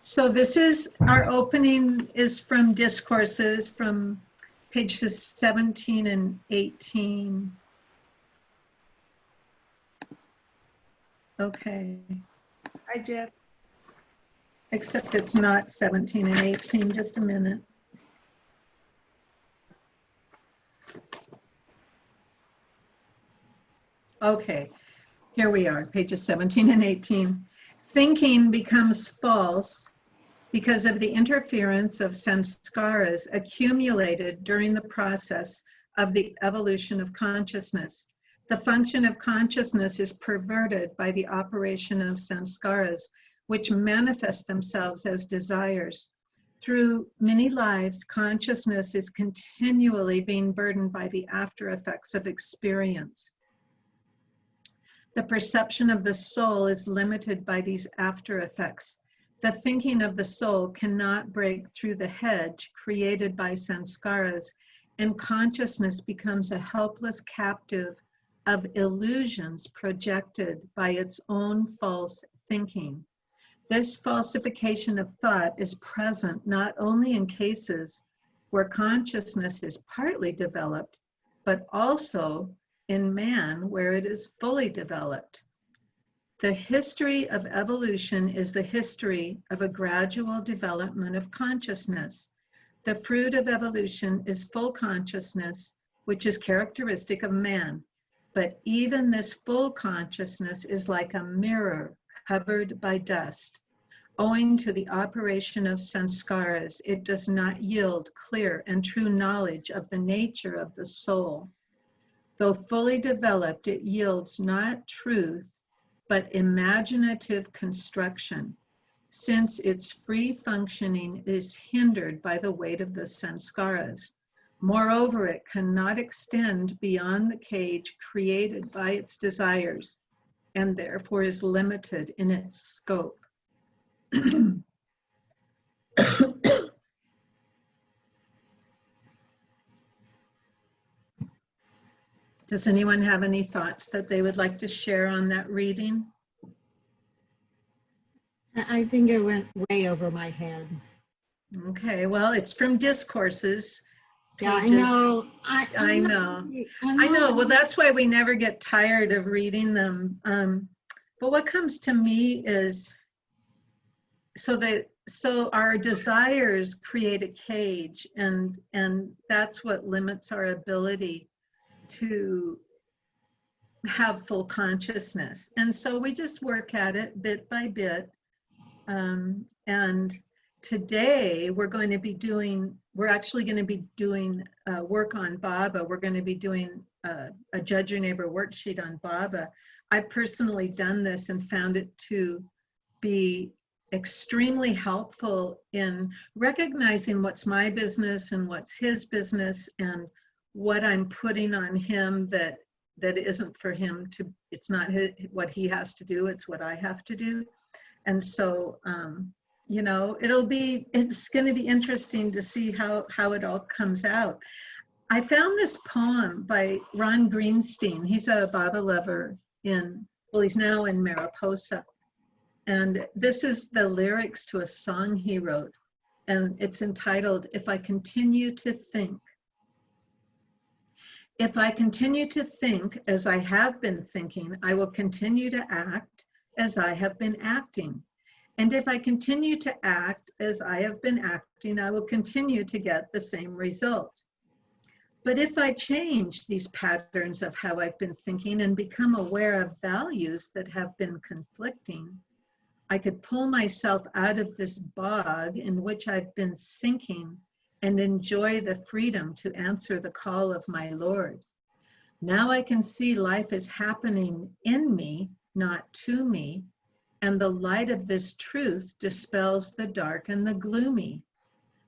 So this is, our opening is from Discourses from pages 17 and 18. Okay. Hi, Jeff. Except it's not 17 and 18, just a minute. Okay, here we are, pages 17 and 18. Thinking becomes false because of the interference of sanskaras accumulated during the process of the evolution of consciousness. The function of consciousness is perverted by the operation of sanskaras, which manifest themselves as desires. Through many lives, consciousness is continually being burdened by the after effects of experience. The perception of the soul is limited by these after effects. The thinking of the soul cannot break through the hedge created by sanskaras, and consciousness becomes a helpless captive of illusions projected by its own false thinking. This falsification of thought is present not only in cases where consciousness is partly developed, but also in man where it is fully developed. The history of evolution is the history of a gradual development of consciousness. The fruit of evolution is full consciousness, which is characteristic of man. But even this full consciousness is like a mirror covered by dust. Owing to the operation of sanskaras, it does not yield clear and true knowledge of the nature of the soul. Though fully developed, it yields not truth, but imaginative construction, since its free functioning is hindered by the weight of the sanskaras. Moreover, it cannot extend beyond the cage created by its desires, and therefore is limited in its scope. Does anyone have any thoughts that they would like to share on that reading? I think it went way over my head. Okay, well, it's from Discourses. Yeah, I pages- know. I know. Well, that's why we never get tired of reading them. But what comes to me is, so our desires create a cage, and that's what limits our ability to have full consciousness. And so we just work at it bit by bit. And today we're actually going to be doing work on Baba. We're going to be doing a Judge Your Neighbor worksheet on Baba. I've personally done this and found it to be extremely helpful in recognizing what's my business and what's his business, and what I'm putting on him that isn't for him to, it's not what he has to do, it's what I have to do. And so, you know, it's going to be interesting to see how it all comes out. I found this poem by Ron Greenstein. He's a Baba lover he's now in Mariposa. And this is the lyrics to a song he wrote. And it's entitled, If I Continue to Think. If I continue to think as I have been thinking, I will continue to act as I have been acting. And if I continue to act as I have been acting, I will continue to get the same result. But if I change these patterns of how I've been thinking and become aware of values that have been conflicting, I could pull myself out of this bog in which I've been sinking and enjoy the freedom to answer the call of my Lord. Now I can see life is happening in me, not to me, and the light of this truth dispels the dark and the gloomy.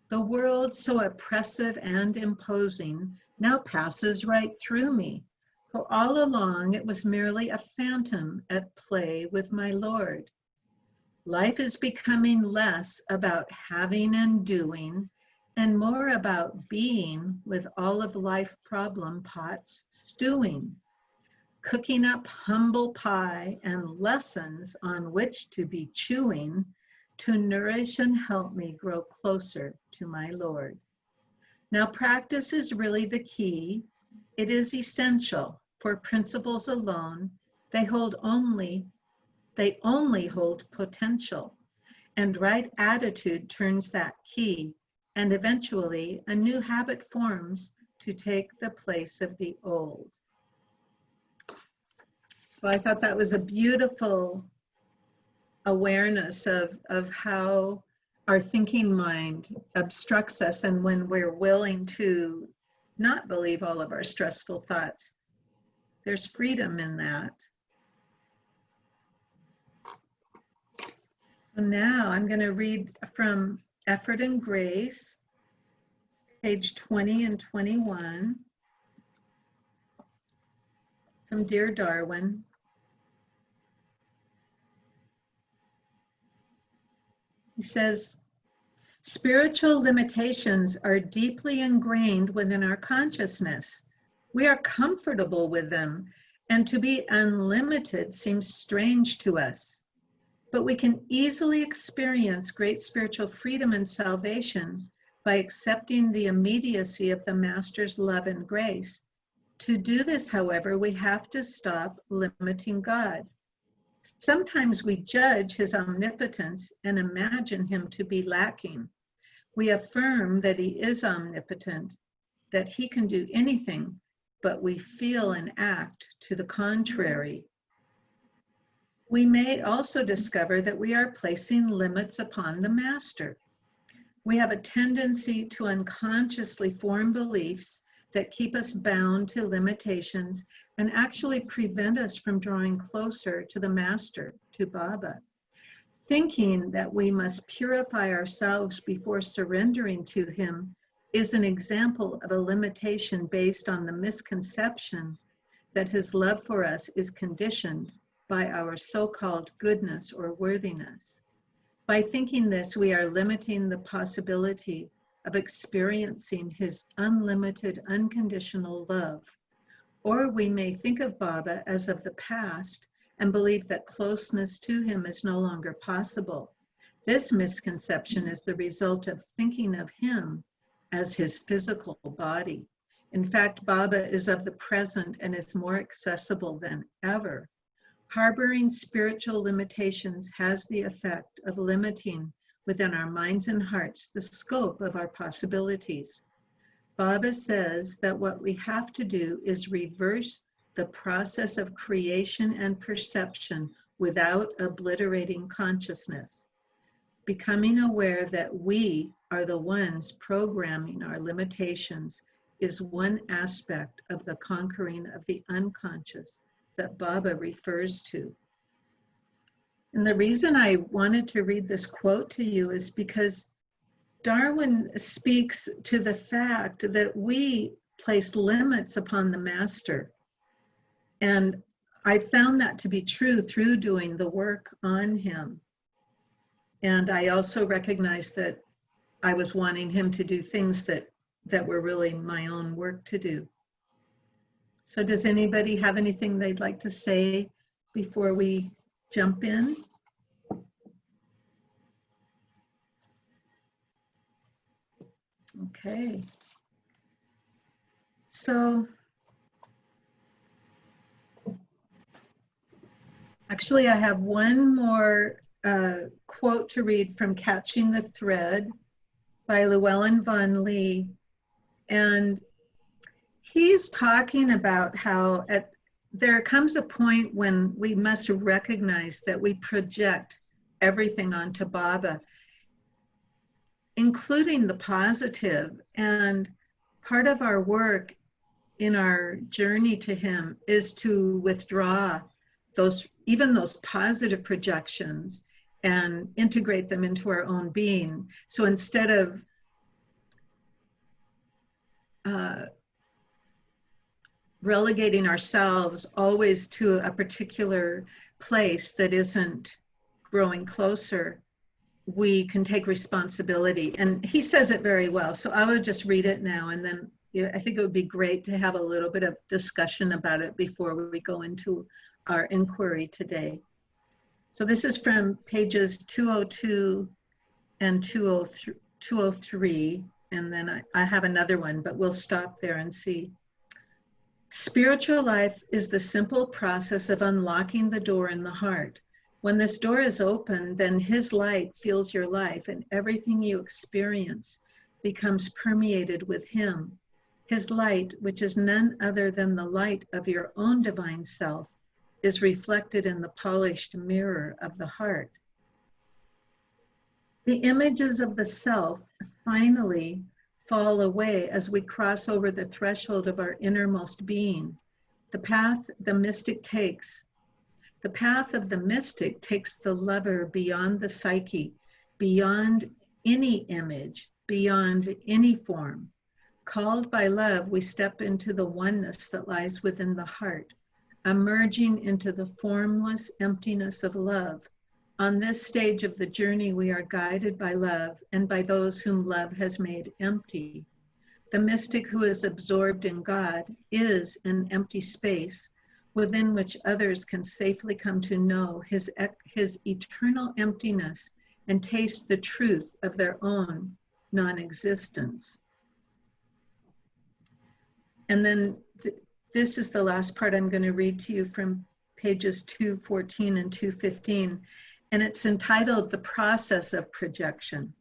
The world, so oppressive and imposing, now passes right through me, for all along it was merely a phantom at play with my Lord. Life is becoming less about having and doing, and more about being, with all of life problem pots stewing, cooking up humble pie and lessons on which to be chewing, to nourish and help me grow closer to my Lord. Now, practice is really the key. It is essential, for principles alone, they only hold potential, and right attitude turns that key, and eventually a new habit forms to take the place of the old. So I thought that was a beautiful awareness of how our thinking mind obstructs us, and when we're willing to not believe all of our stressful thoughts, there's freedom in that. So now I'm going to read from Effort and Grace, page 20 and 21, from Dear Darwin. He says, spiritual limitations are deeply ingrained within our consciousness. We are comfortable with them, and to be unlimited seems strange to us. But we can easily experience great spiritual freedom and salvation by accepting the immediacy of the Master's love and grace. To do this, however, we have to stop limiting God. Sometimes we judge his omnipotence and imagine him to be lacking. We affirm that he is omnipotent, that he can do anything, but we feel and act to the contrary. We may also discover that we are placing limits upon the Master. We have a tendency to unconsciously form beliefs that keep us bound to limitations and actually prevent us from drawing closer to the Master, to Baba. Thinking that we must purify ourselves before surrendering to him is an example of a limitation based on the misconception that his love for us is conditioned by our so-called goodness or worthiness. By thinking this, we are limiting the possibility of experiencing his unlimited, unconditional love. Or we may think of Baba as of the past and believe that closeness to him is no longer possible. This misconception is the result of thinking of him as his physical body. In fact, Baba is of the present and is more accessible than ever. Harboring spiritual limitations has the effect of limiting within our minds and hearts the scope of our possibilities. Baba says that what we have to do is reverse the process of creation and perception without obliterating consciousness. Becoming aware that we are the ones programming our limitations is one aspect of the conquering of the unconscious that Baba refers to. And the reason I wanted to read this quote to you is because Darwin speaks to the fact that we place limits upon the Master. And I found that to be true through doing the work on him. And I also recognized that I was wanting him to do things that were really my own work to do. So does anybody have anything they'd like to say before we jump in? Okay. So actually I have one more quote to read from Catching the Thread by Llewellyn Vaughan Lee. And he's talking about how there comes a point when we must recognize that we project everything onto Baba, including the positive. And part of our work in our journey to him is to withdraw even those positive projections and integrate them into our own being. So instead of relegating ourselves always to a particular place that isn't growing closer, we can take responsibility. And he says it very well. So I would just read it now, and then I think it would be great to have a little bit of discussion about it before we go into our inquiry today. So this is from pages 202 and 203, and then I have another one, but we'll stop there and see. Spiritual life is the simple process of unlocking the door in the heart. When this door is open, then his light fills your life, and everything you experience becomes permeated with him. His light, which is none other than the light of your own divine self, is reflected in the polished mirror of the heart. The images of the self finally fall away as we cross over the threshold of our innermost being. The path of the mystic takes the lover beyond the psyche, beyond any image, beyond any form. Called by love, we step into the oneness that lies within the heart, emerging into the formless emptiness of love. On this stage of the journey, we are guided by love and by those whom love has made empty. The mystic who is absorbed in God is an empty space within which others can safely come to know his eternal emptiness and taste the truth of their own non-existence. And then this is the last part I'm going to read to you from pages 214 and 215. And it's entitled The Process of Projection.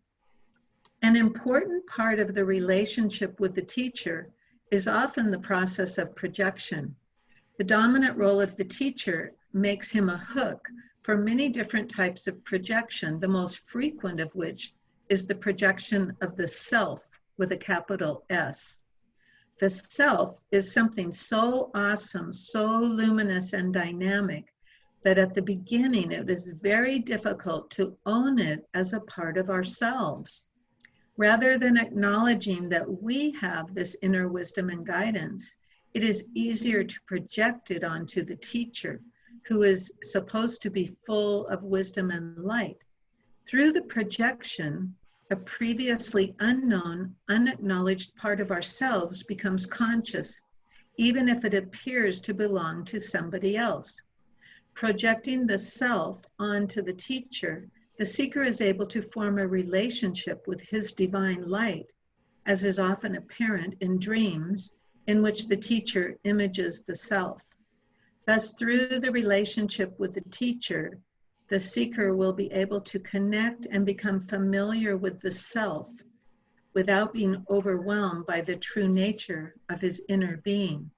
An important part of the relationship with the teacher is often the process of projection. The dominant role of the teacher makes him a hook for many different types of projection, the most frequent of which is the projection of the self with a capital S. The self is something so awesome, so luminous and dynamic, that at the beginning it is very difficult to own it as a part of ourselves. Rather than acknowledging that we have this inner wisdom and guidance, it is easier to project it onto the teacher, who is supposed to be full of wisdom and light. Through the projection, a previously unknown, unacknowledged part of ourselves becomes conscious, even if it appears to belong to somebody else. Projecting the self onto the teacher, the seeker is able to form a relationship with his divine light, as is often apparent in dreams in which the teacher images the self. Thus, through the relationship with the teacher, the seeker will be able to connect and become familiar with the self without being overwhelmed by the true nature of his inner being.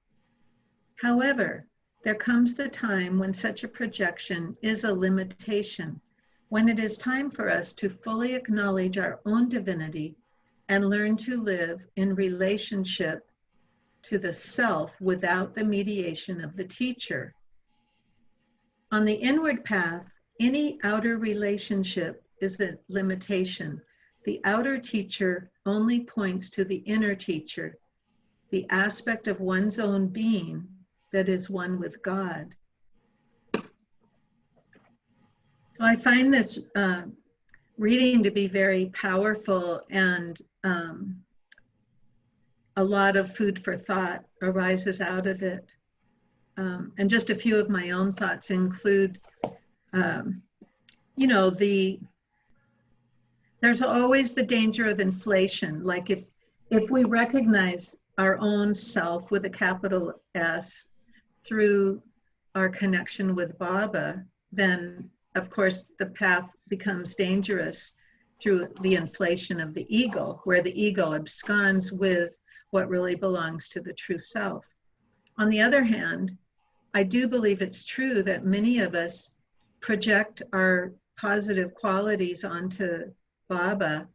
However, there comes the time when such a projection is a limitation, when it is time for us to fully acknowledge our own divinity and learn to live in relationship to the self without the mediation of the teacher. On the inward path, any outer relationship is a limitation. The outer teacher only points to the inner teacher, the aspect of one's own being that is one with God. So I find this reading to be very powerful, and a lot of food for thought arises out of it. And just a few of my own thoughts include, there's always the danger of inflation. Like if we recognize our own self with a capital S through our connection with Baba, then of course the path becomes dangerous through the inflation of the ego, where the ego absconds with what really belongs to the true self. On the other hand, I do believe it's true that many of us project our positive qualities onto Baba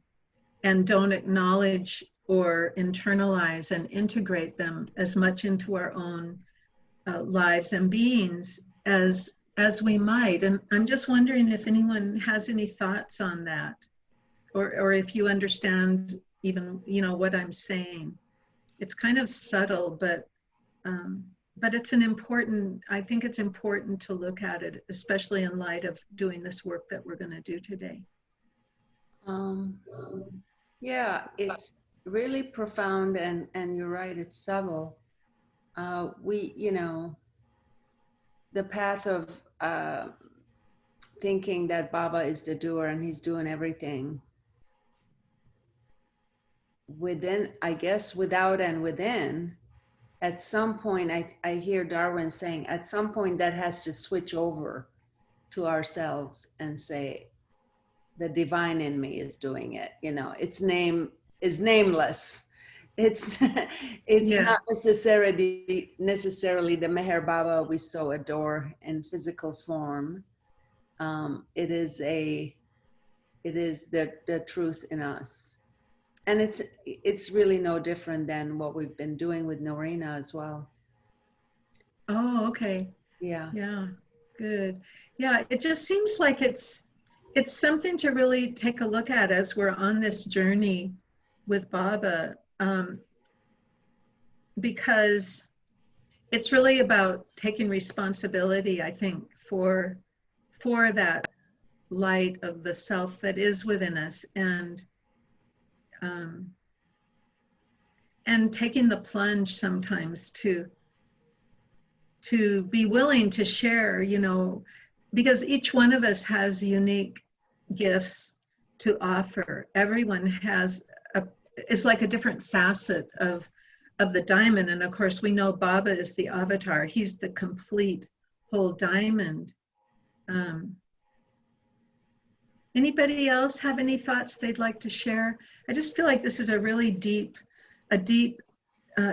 and don't acknowledge or internalize and integrate them as much into our own lives and beings as we might. And I'm just wondering if anyone has any thoughts on that, or if you understand even, what I'm saying. It's kind of subtle, but it's I think it's important to look at it, especially in light of doing this work that we're going to do today. Yeah, it's really profound, and you're right, it's subtle. The path of thinking that Baba is the doer and he's doing everything. Within, I guess, without and within, at some point, I hear Darwin saying, at some point that has to switch over to ourselves and say, the divine in me is doing it. You know, its name is nameless. It's Yeah. not necessarily the Meher Baba we so adore in physical form. It is the truth in us. And it's really no different than what we've been doing with Norina as well. Oh, okay. Yeah. Yeah. Good. Yeah. It just seems like it's something to really take a look at as we're on this journey with Baba, because it's really about taking responsibility, I think, for that light of the self that is within us, and taking the plunge sometimes to be willing to share, you know, because each one of us has unique gifts to offer. Everyone has is like a different facet of the diamond. And of course, we know Baba is the avatar. He's the complete whole diamond. Anybody else have any thoughts they'd like to share? I just feel like this is a really deep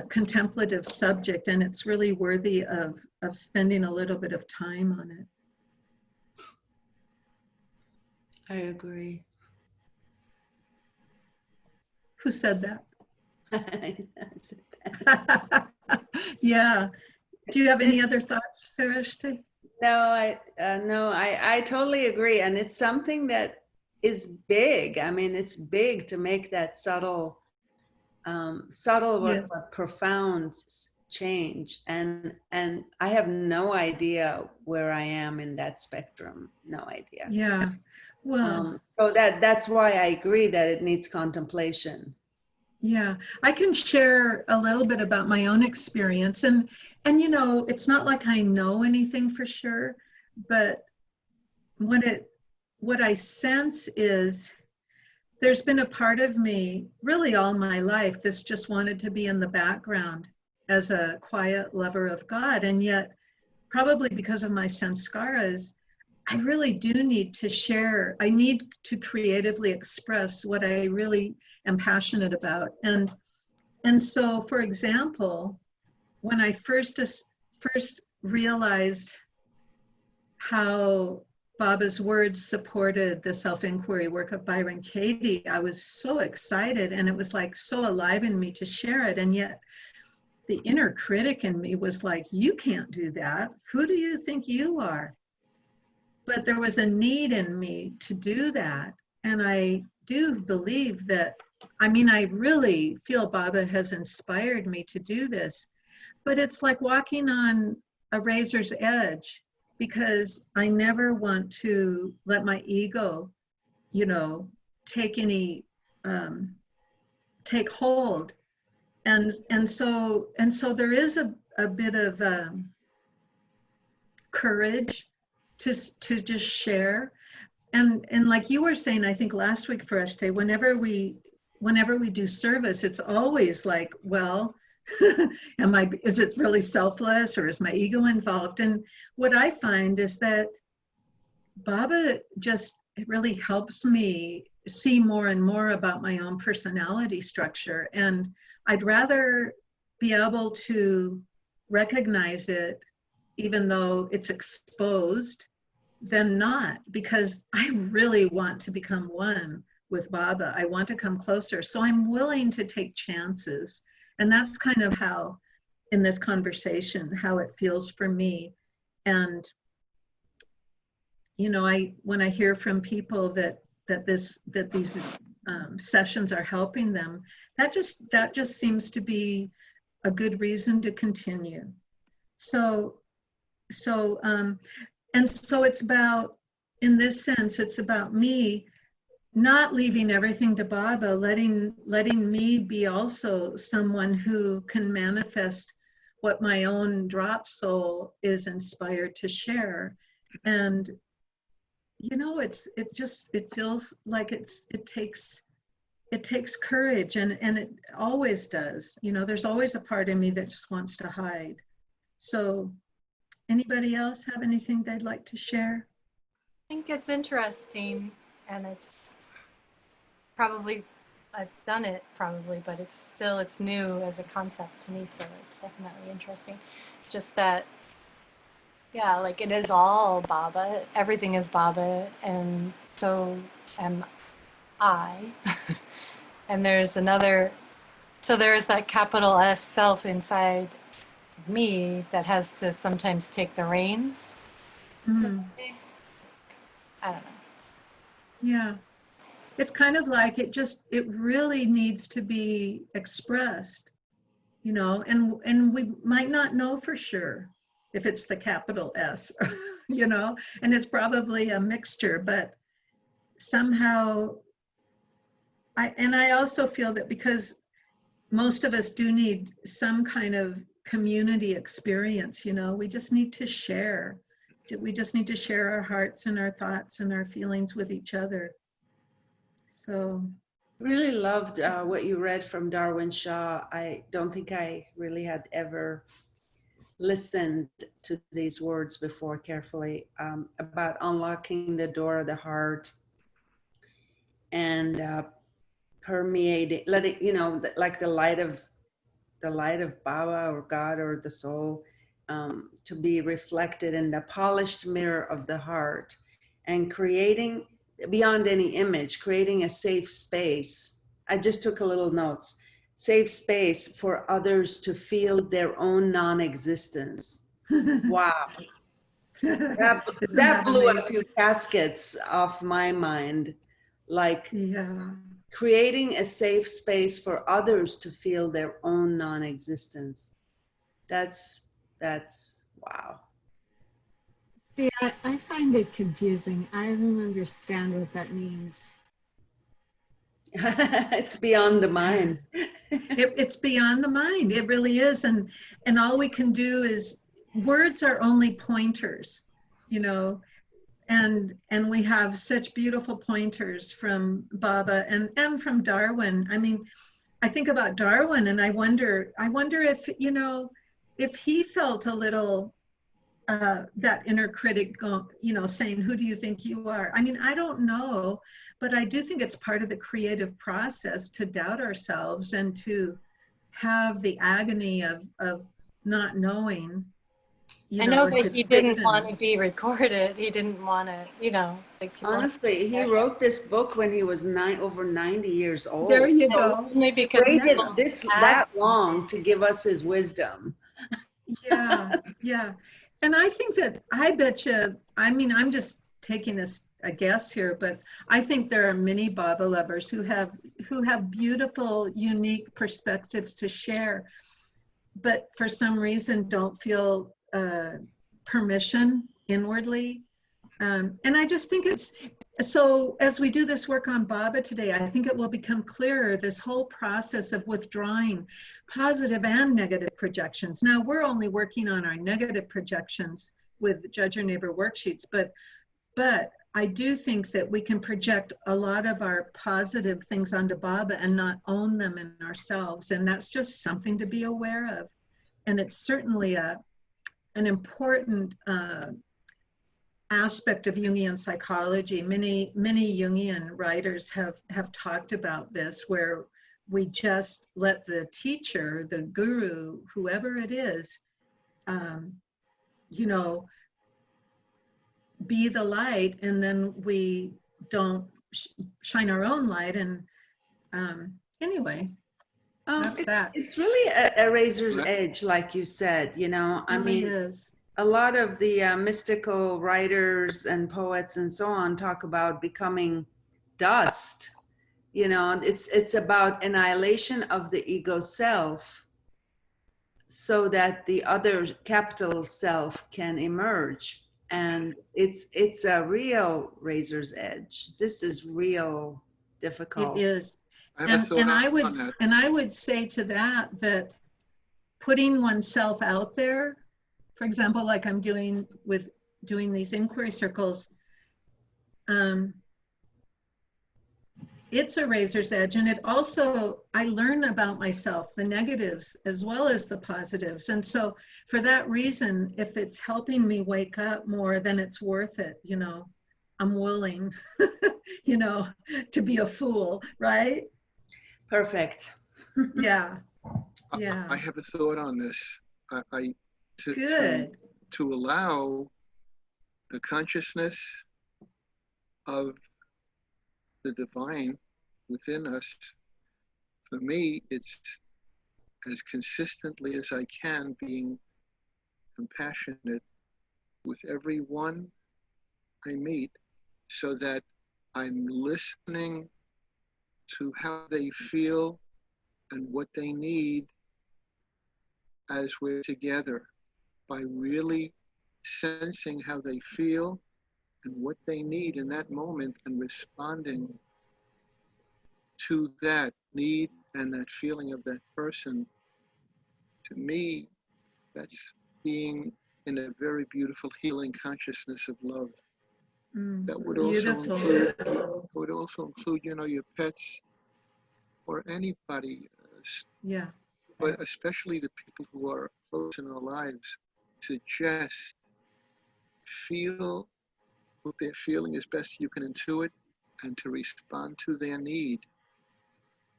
contemplative subject, and it's really worthy of spending a little bit of time on it. I agree. Who said that? Yeah. Do you have any other thoughts, Farishte? No, I totally agree. And it's something that is big. I mean, it's big to make that subtle Yes. but profound change. And I have no idea where I am in that spectrum. No idea. Yeah. Well, so that's why I agree that it needs contemplation. yeah, I can share a little bit about my own experience, and you know, it's not like I know anything for sure, but what I sense is there's been a part of me really all my life that's just wanted to be in the background as a quiet lover of God, and yet probably because of my sanskaras, I really do need to share. I need to creatively express what I really am passionate about. And so, for example, when I first realized how Baba's words supported the self-inquiry work of Byron Katie, I was so excited, and it was like so alive in me to share it. And yet the inner critic in me was like, you can't do that. Who do you think you are? But there was a need in me to do that. And I do believe that, I mean, I really feel Baba has inspired me to do this, but it's like walking on a razor's edge, because I never want to let my ego, you know, take hold. And so there is a bit of courage to just share. And like you were saying, I think last week, Farishte, whenever we do service, it's always like, well, is it really selfless, or is my ego involved? And what I find is that Baba just really helps me see more and more about my own personality structure. And I'd rather be able to recognize it, even though it's exposed, than not, because I really want to become one with Baba. I want to come closer. So I'm willing to take chances. And that's kind of how, in this conversation, how it feels for me. And, you know, when I hear from people that these sessions are helping them, that just seems to be a good reason to continue. So it's about, in this sense, it's about me not leaving everything to Baba, letting me be also someone who can manifest what my own drop soul is inspired to share. And you know, it feels like it takes courage, and it always does. You know, there's always a part of me that just wants to hide. So anybody else have anything they'd like to share? I think it's interesting, and it's probably, I've done it probably, but it's new as a concept to me, so it's definitely interesting. Just that, yeah, like it is all Baba, everything is Baba, and so am I. And there's another, so there's that capital S self inside me that has to sometimes take the reins. Mm, I don't know. yeah. It's kind of like it really needs to be expressed, you know, and we might not know for sure if it's the capital S, you know, and it's probably a mixture, but somehow I also feel that because most of us do need some kind of community experience, you know, we just need to share. We just need to share our hearts and our thoughts and our feelings with each other. So Really loved what you read from Darwin Shaw. I don't think I really had ever listened to these words before carefully, about unlocking the door of the heart and permeating, letting, you know, like the light of Baba or God or the soul, to be reflected in the polished mirror of the heart, and creating, beyond any image, creating a safe space. I just took a little notes. Safe space for others to feel their own non-existence. Wow. That blew a few caskets off my mind. Like, yeah, creating a safe space for others to feel their own non-existence. That's wow. See, I find it confusing. I don't understand what that means. It's beyond the mind. it's beyond the mind. It really is, and all we can do is, words are only pointers, you know, and we have such beautiful pointers from Baba and from Darwin. I mean, I think about Darwin and I wonder if, you know, if he felt a little that inner critic, you know, saying, who do you think you are? I mean, I don't know, but I do think it's part of the creative process to doubt ourselves and to have the agony of not knowing. I know that he didn't want to be recorded. He didn't want to, you know, like honestly, he wrote this book when he was over 90 years old. There you go. Only because he waited that long to give us his wisdom. Yeah, yeah. And I think that, I bet you, I mean, I'm just taking a guess here, but I think there are many Baba lovers who have beautiful, unique perspectives to share, but for some reason don't feel permission inwardly. And I just think it's, so as we do this work on Baba today, I think it will become clearer, this whole process of withdrawing positive and negative projections. Now, we're only working on our negative projections with Judge Your Neighbor worksheets, but I do think that we can project a lot of our positive things onto Baba and not own them in ourselves. And that's just something to be aware of. And it's certainly an important aspect of Jungian psychology. Many Jungian writers have talked about this, where we just let the teacher, the guru, whoever it is, you know, be the light, and then we don't shine our own light. And anyway, it's really a razor's edge, like you said, you know. I mean, a lot of the mystical writers and poets and so on talk about becoming dust. You know, it's about annihilation of the ego self so that the other capital self can emerge. And it's a real razor's edge. This is real difficult. It is. And I would say to that putting oneself out there, for example, like I'm doing these inquiry circles, it's a razor's edge, and it also, I learn about myself, the negatives as well as the positives. And so for that reason, if it's helping me wake up more, then it's worth it. You know, I'm willing, you know, to be a fool, right? Perfect. Yeah. I Yeah. have a thought on this. Good. To allow the consciousness of the divine within us, for me, it's as consistently as I can being compassionate with everyone I meet, so that I'm listening to how they feel and what they need as we're together, by really sensing how they feel and what they need in that moment and responding to that need and that feeling of that person. To me, that's being in a very beautiful healing consciousness of love. That would Beautiful. also include, you know, your pets or anybody, Yeah. but especially the people who are close in our lives, to just feel what they're feeling as best you can intuit and to respond to their need.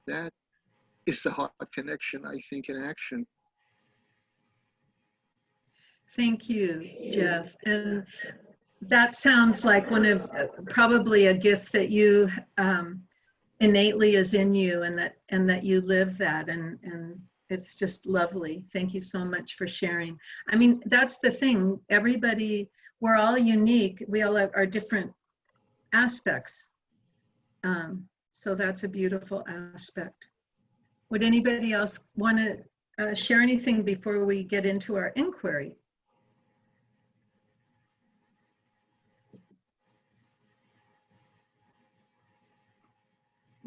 That is the heart connection, I think, in action. Thank you, Jeff. And that sounds like one of probably a gift that you innately is in you, and that you live that, and it's just lovely. Thank you so much for sharing. I mean, that's the thing. Everybody, we're all unique. We all have our different aspects. So that's a beautiful aspect. Would anybody else want to share anything before we get into our inquiry?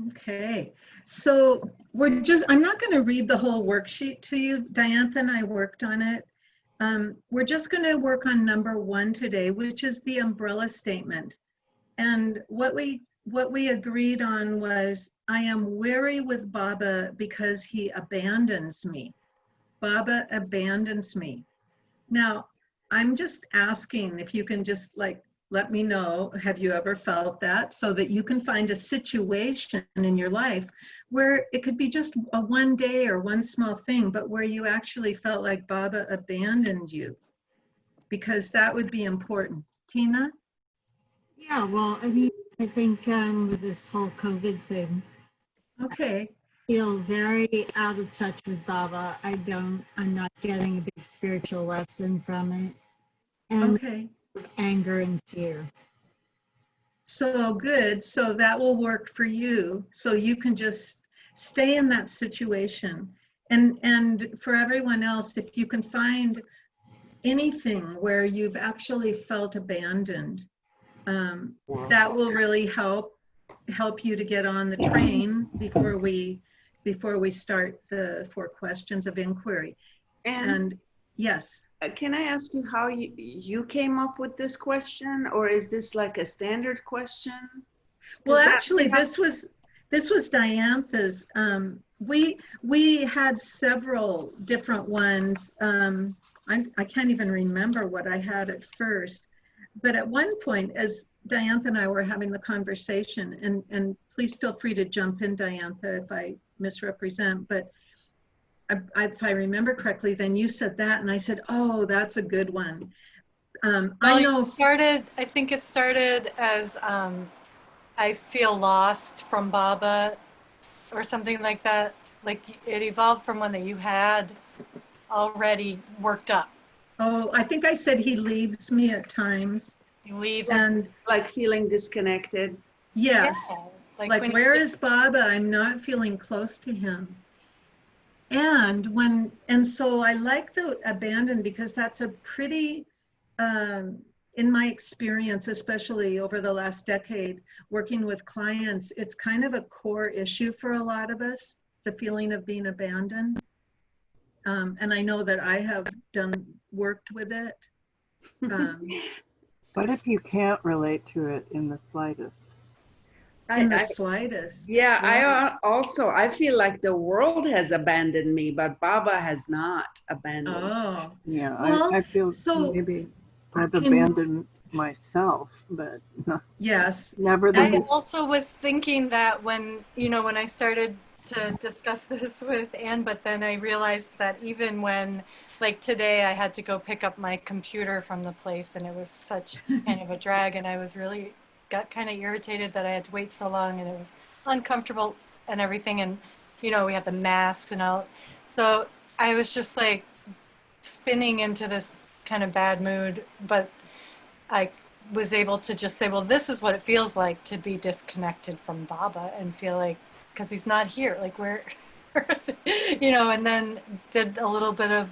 Okay, so I'm not going to read the whole worksheet to you. Diantha and I worked on it. We're just going to work on number 1 today, which is the umbrella statement. And what we agreed on was, I am weary with Baba because he abandons me. Baba abandons me. Now, I'm just asking if you can just let me know, have you ever felt that, so that you can find a situation in your life where it could be just a one day or one small thing, but where you actually felt like Baba abandoned you, because that would be important. Tina? Yeah, well, I mean, I think with this whole COVID thing, Okay. I feel very out of touch with Baba. I'm not getting a big spiritual lesson from it. And Okay. anger and fear. So good. So that will work for you. So you can just stay in that situation. And for everyone else, if you can find anything where you've actually felt abandoned, that will really help you to get on the train before we start the 4 questions of inquiry. And yes. Can I ask you how you came up with this question, or is this like a standard question? Well, actually, this was Diantha's. We had several different ones. I can't even remember what I had at first, but at one point, as Diantha and I were having the conversation, and please feel free to jump in, Diantha, if I misrepresent, but if I remember correctly, then you said that, and I said, "Oh, that's a good one." I know. I think it started as I feel lost from Baba, or something like that. Like it evolved from one that you had already worked up. Oh, I think I said he leaves me at times. He leaves, and like feeling disconnected. Yes, yeah, like where is Baba? I'm not feeling close to him. And so I like the abandon, because that's a pretty, in my experience, especially over the last decade, working with clients, it's kind of a core issue for a lot of us, the feeling of being abandoned. And I know that I have worked with it. What if you can't relate to it in the slightest? In the I slightest. yeah, Yeah. I feel like the world has abandoned me, but Baba has not abandoned me. Oh, Yeah, well, I feel so maybe I've can, abandoned myself, but yes. never the And I also was thinking that when, when I started to discuss this with Anne, but then I realized that even when, like today, I had to go pick up my computer from the place and it was such kind of a drag and I was really got kind of irritated that I had to wait so long and it was uncomfortable and everything. And, we had the masks and all. So I was just like spinning into this kind of bad mood, but I was able to just say, well, this is what it feels like to be disconnected from Baba and feel like, because he's not here, like where is he? And then did a little bit of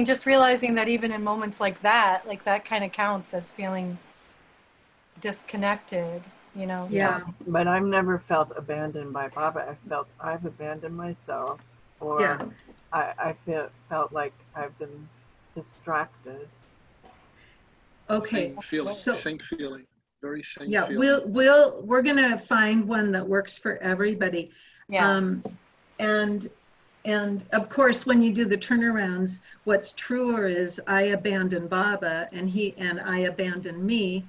just realizing that even in moments like that kind of counts as feeling disconnected, Yeah. but I've never felt abandoned by Baba. I felt I've abandoned myself, or Yeah. I felt like I've been distracted. Okay. Same feeling, So same feeling, very same yeah, feeling. we're gonna find one that works for everybody. Yeah. And of course, when you do the turnarounds, what's truer is I abandon Baba and I abandon me,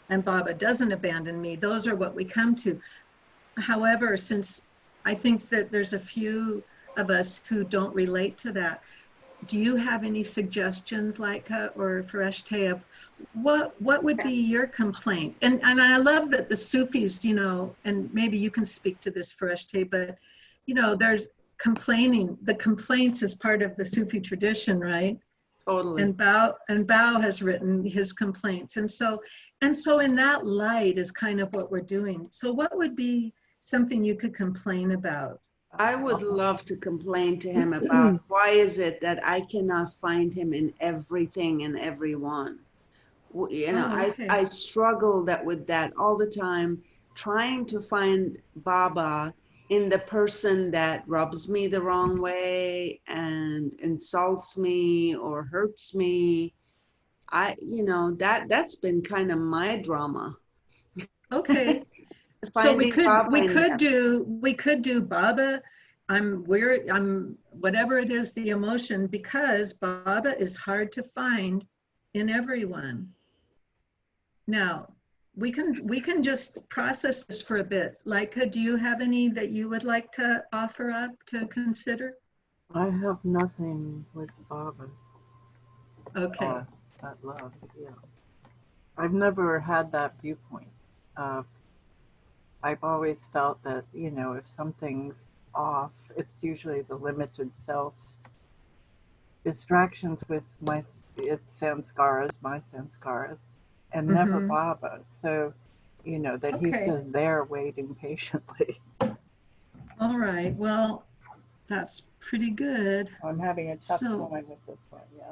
and Baba doesn't abandon me. Those are what we come to. However, since I think that there's a few of us who don't relate to that, do you have any suggestions, Laika or Fareshte, of what would be your complaint? And I love that the Sufis, and maybe you can speak to this, Fareshte, but there's complaining. The complaints is part of the Sufi tradition, right? Totally. And Bao has written his complaints, and so in that light is kind of what we're doing. So what would be something you could complain about? I would love to complain to him about why is it that I cannot find him in everything and everyone. Okay. I struggle with that all the time, trying to find Baba in the person that rubs me the wrong way and insults me or hurts me. That's been kind of my drama. Okay. So we Finding could Baba we in could them. do Baba. I'm whatever it is, the emotion, because Baba is hard to find in everyone. Now, we can just process this for a bit. Laika, do you have any that you would like to offer up to consider? I have nothing with Baba. Okay. That love, yeah. I've never had that viewpoint. I've always felt that, if something's off, it's usually the limited self's distractions with my sanskaras, and never Mm-hmm. Baba. So, that he's Okay. just there waiting patiently. All right. Well, that's pretty good. I'm having a tough So, time with this one, yeah.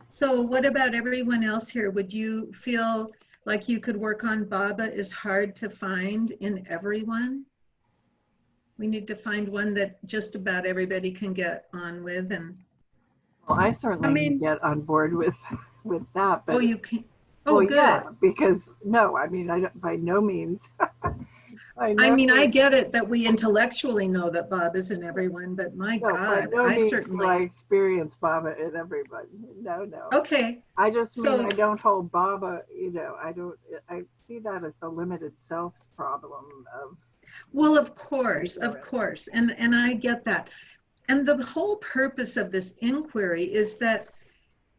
So what about everyone else here? Would you feel like you could work on Baba is hard to find in everyone? We need to find one that just about everybody can get on with. And Well, I certainly can get on board with that, but you can. well, Oh, good. yeah, because no, I mean, I don't, by no means. I get it that we intellectually know that Baba is in everyone, but my No, by God, no I means certainly. do I experience Baba in everybody. No. Okay. I just mean So, I don't hold Baba, I see that as the limited self's problem of. well, of course. And I get that. And the whole purpose of this inquiry is that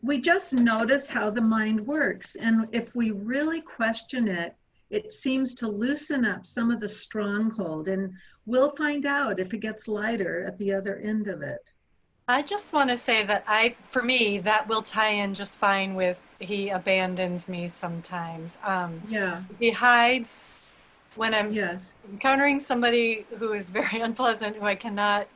we just notice how the mind works. And if we really question it, it seems to loosen up some of the stronghold, and we'll find out if it gets lighter at the other end of it. I just want to say that for me, that will tie in just fine with he abandons me sometimes. Yeah. He hides when I'm Yes. encountering somebody who is very unpleasant, who I cannot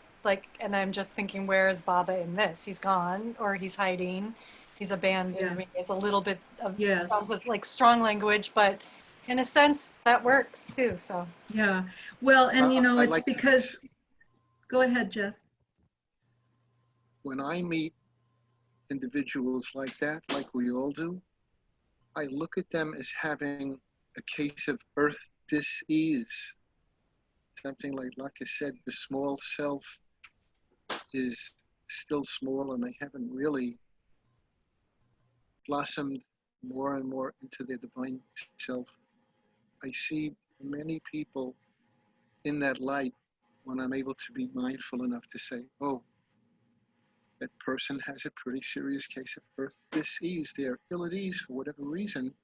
and I'm just thinking, where is Baba in this? He's gone, or he's hiding. He's abandoned me. It's a little bit of sounds like strong language, but in a sense that works too. So yeah. Well, and it's like because. Go ahead, Jeff. when I meet individuals like that, like we all do, I look at them as having a case of earth dis-ease. Something like I said, the small self is still small, and they haven't really blossomed more and more into their divine self. I see many people in that light when I'm able to be mindful enough to say, oh, that person has a pretty serious case of earth dis-ease. They're ill at ease for whatever reason.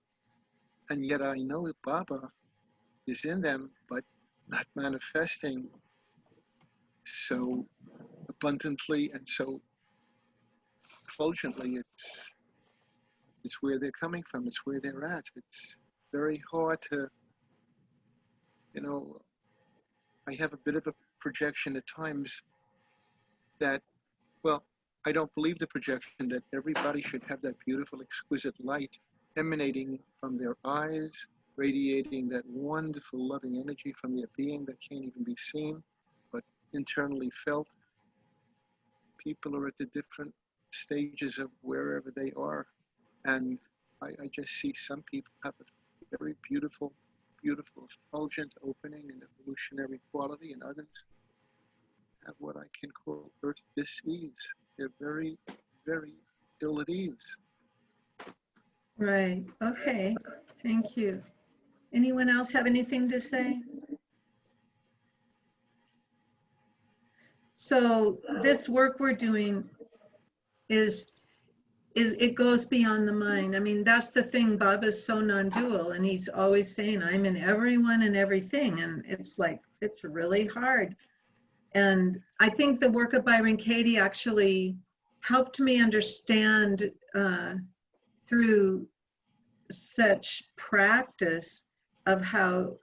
And yet I know that Baba is in them, but not manifesting so abundantly and so effulgently. It's where they're coming from. It's where they're at. It's very hard to, I have a bit of a projection at times that, well, I don't believe the projection that everybody should have that beautiful, exquisite light emanating from their eyes, radiating that wonderful, loving energy from their being that can't even be seen, but internally felt. People are at the different stages of wherever they are. And I just see some people have a very beautiful, beautiful, effulgent opening and evolutionary quality, and others have what I can call earth dis-ease. They're very, very ill at ease. Right. Okay. Thank you. Anyone else have anything to say? So this work we're doing is it goes beyond the mind. I mean, that's the thing. Baba's so non-dual, and he's always saying, I'm in everyone and everything. And it's like, it's really hard. And I think the work of Byron Katie actually helped me understand through such practice of how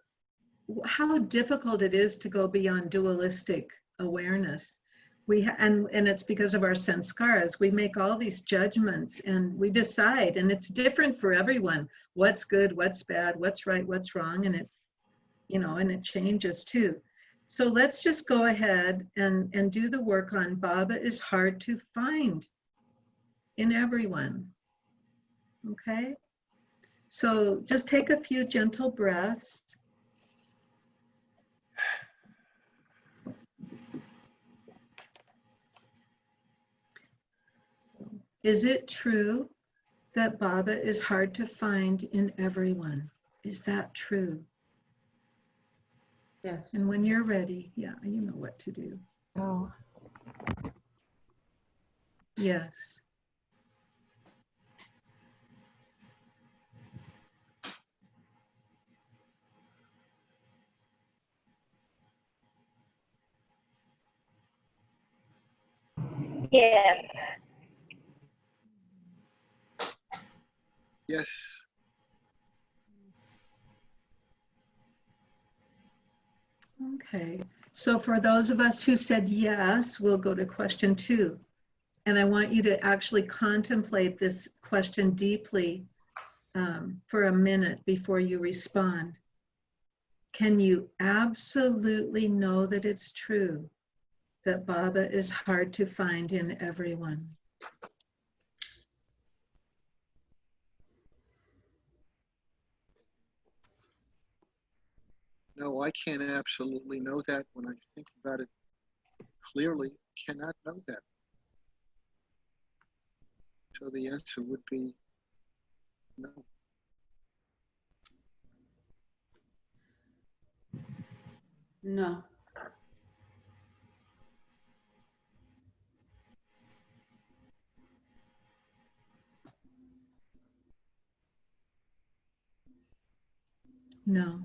difficult it is to go beyond dualistic awareness. And it's because of our sanskaras. We make all these judgments and we decide, and it's different for everyone. What's good, what's bad, what's right, what's wrong, and it changes too. So let's just go ahead and do the work on Baba is hard to find in everyone. Okay? So just take a few gentle breaths. Is it true that Baba is hard to find in everyone? Is that true? Yes. And when you're ready, yeah, you know what to do. Oh, Yes. Yes. Yes. Okay. So for those of us who said yes, we'll go to question 2. And I want you to actually contemplate this question deeply for a minute before you respond. Can you absolutely know that it's true that Baba is hard to find in everyone? No, I can't absolutely know that. When I think about it clearly, cannot know that. So the answer would be no. No. No.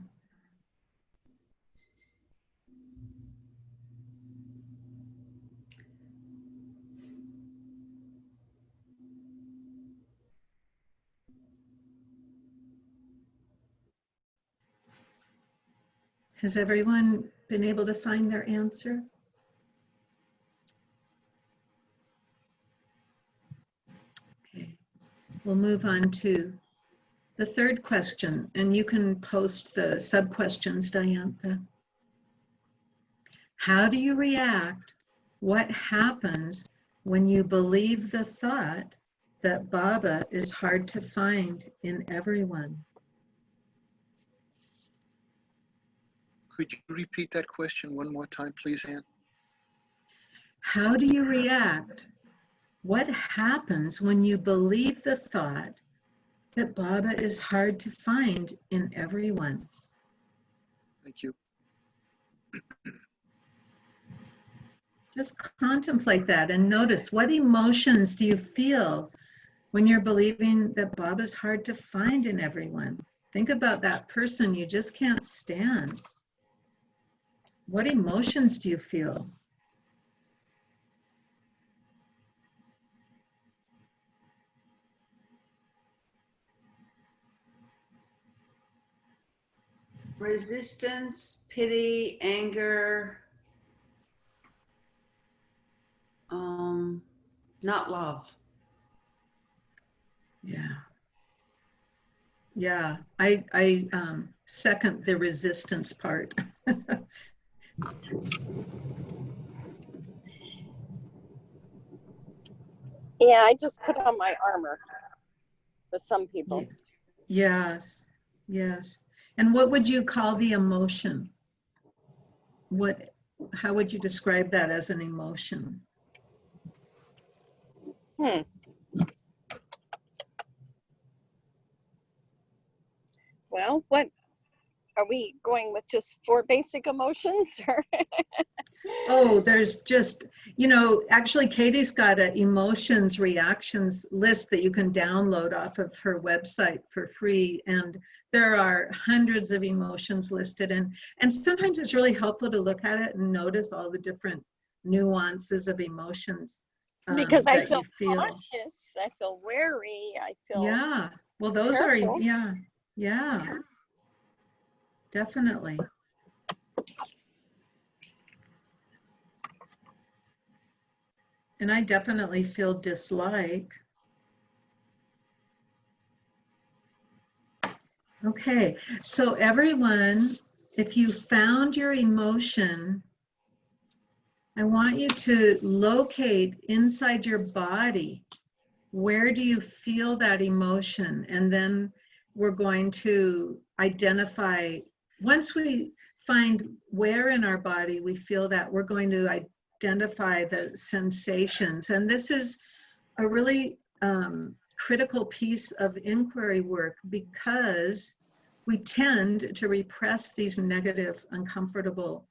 Has everyone been able to find their answer? Okay, we'll move on to the third question, and you can post the sub-questions, Diantha. How do you react? What happens when you believe the thought that Baba is hard to find in everyone? Could you repeat that question one more time, please, Anne? How do you react? What happens when you believe the thought that Baba is hard to find in everyone? Thank you. Just contemplate that and notice, what emotions do you feel when you're believing that Baba's hard to find in everyone? Think about that person you just can't stand. What emotions do you feel? Resistance, pity, anger, not love. Yeah. Yeah, I second the resistance part. Yeah, I just put on my armor with some people. Yes, yes. And what would you call the emotion? How would you describe that as an emotion? Well, what are we going with, just 4 basic emotions? Or Oh, there's just, actually Katie's got an emotions reactions list that you can download off of her website for free. And there are hundreds of emotions listed. And sometimes it's really helpful to look at it and notice all the different nuances of emotions because I that feel you feel. cautious, I feel wary, I feel Yeah, well, those careful. are, yeah, definitely. And I definitely feel dislike. Okay, so everyone, if you found your emotion, I want you to locate inside your body, where do you feel that emotion? And then we're going to identify, once we find where in our body we feel that, we're going to identify the sensations. And this is a really critical piece of inquiry work, because we tend to repress these negative, uncomfortable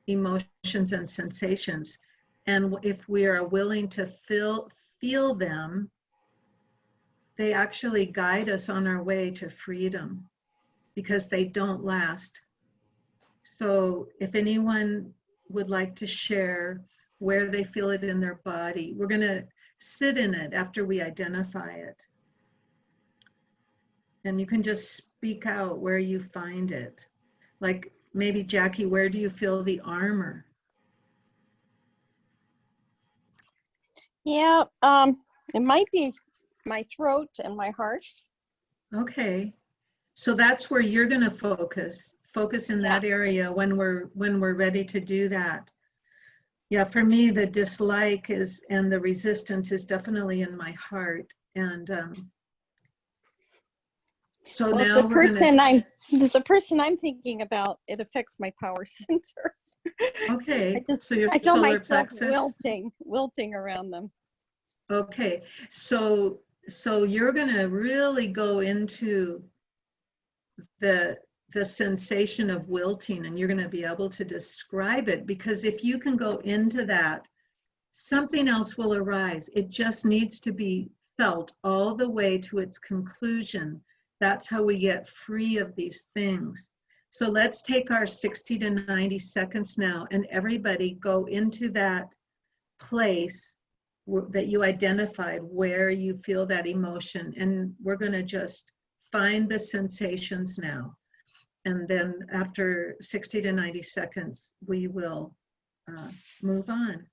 emotions and sensations. And if we are willing to feel them, they actually guide us on our way to freedom, because they don't last. So if anyone would like to share where they feel it in their body, we're going to sit in it after we identify it. And you can just speak out where you find it. Like maybe Jackie, where do you feel the armor? Yeah, it might be my throat and my heart. Okay, so that's where you're going to focus in that area when we're ready to do that. Yeah, for me, the dislike and the resistance is definitely in my heart. And so well, now the person I'm thinking about, it affects my power center. Okay, so your I feel solar myself plexus. wilting around them. Okay, so you're going to really go into the sensation of wilting, and you're going to be able to describe it, because if you can go into that, something else will arise. It just needs to be felt all the way to its conclusion. That's how we get free of these things. So let's take our 60 to 90 seconds now, and everybody go into that place that you identified where you feel that emotion. And we're going to just find the sensations now. And then after 60 to 90 seconds, we will move on.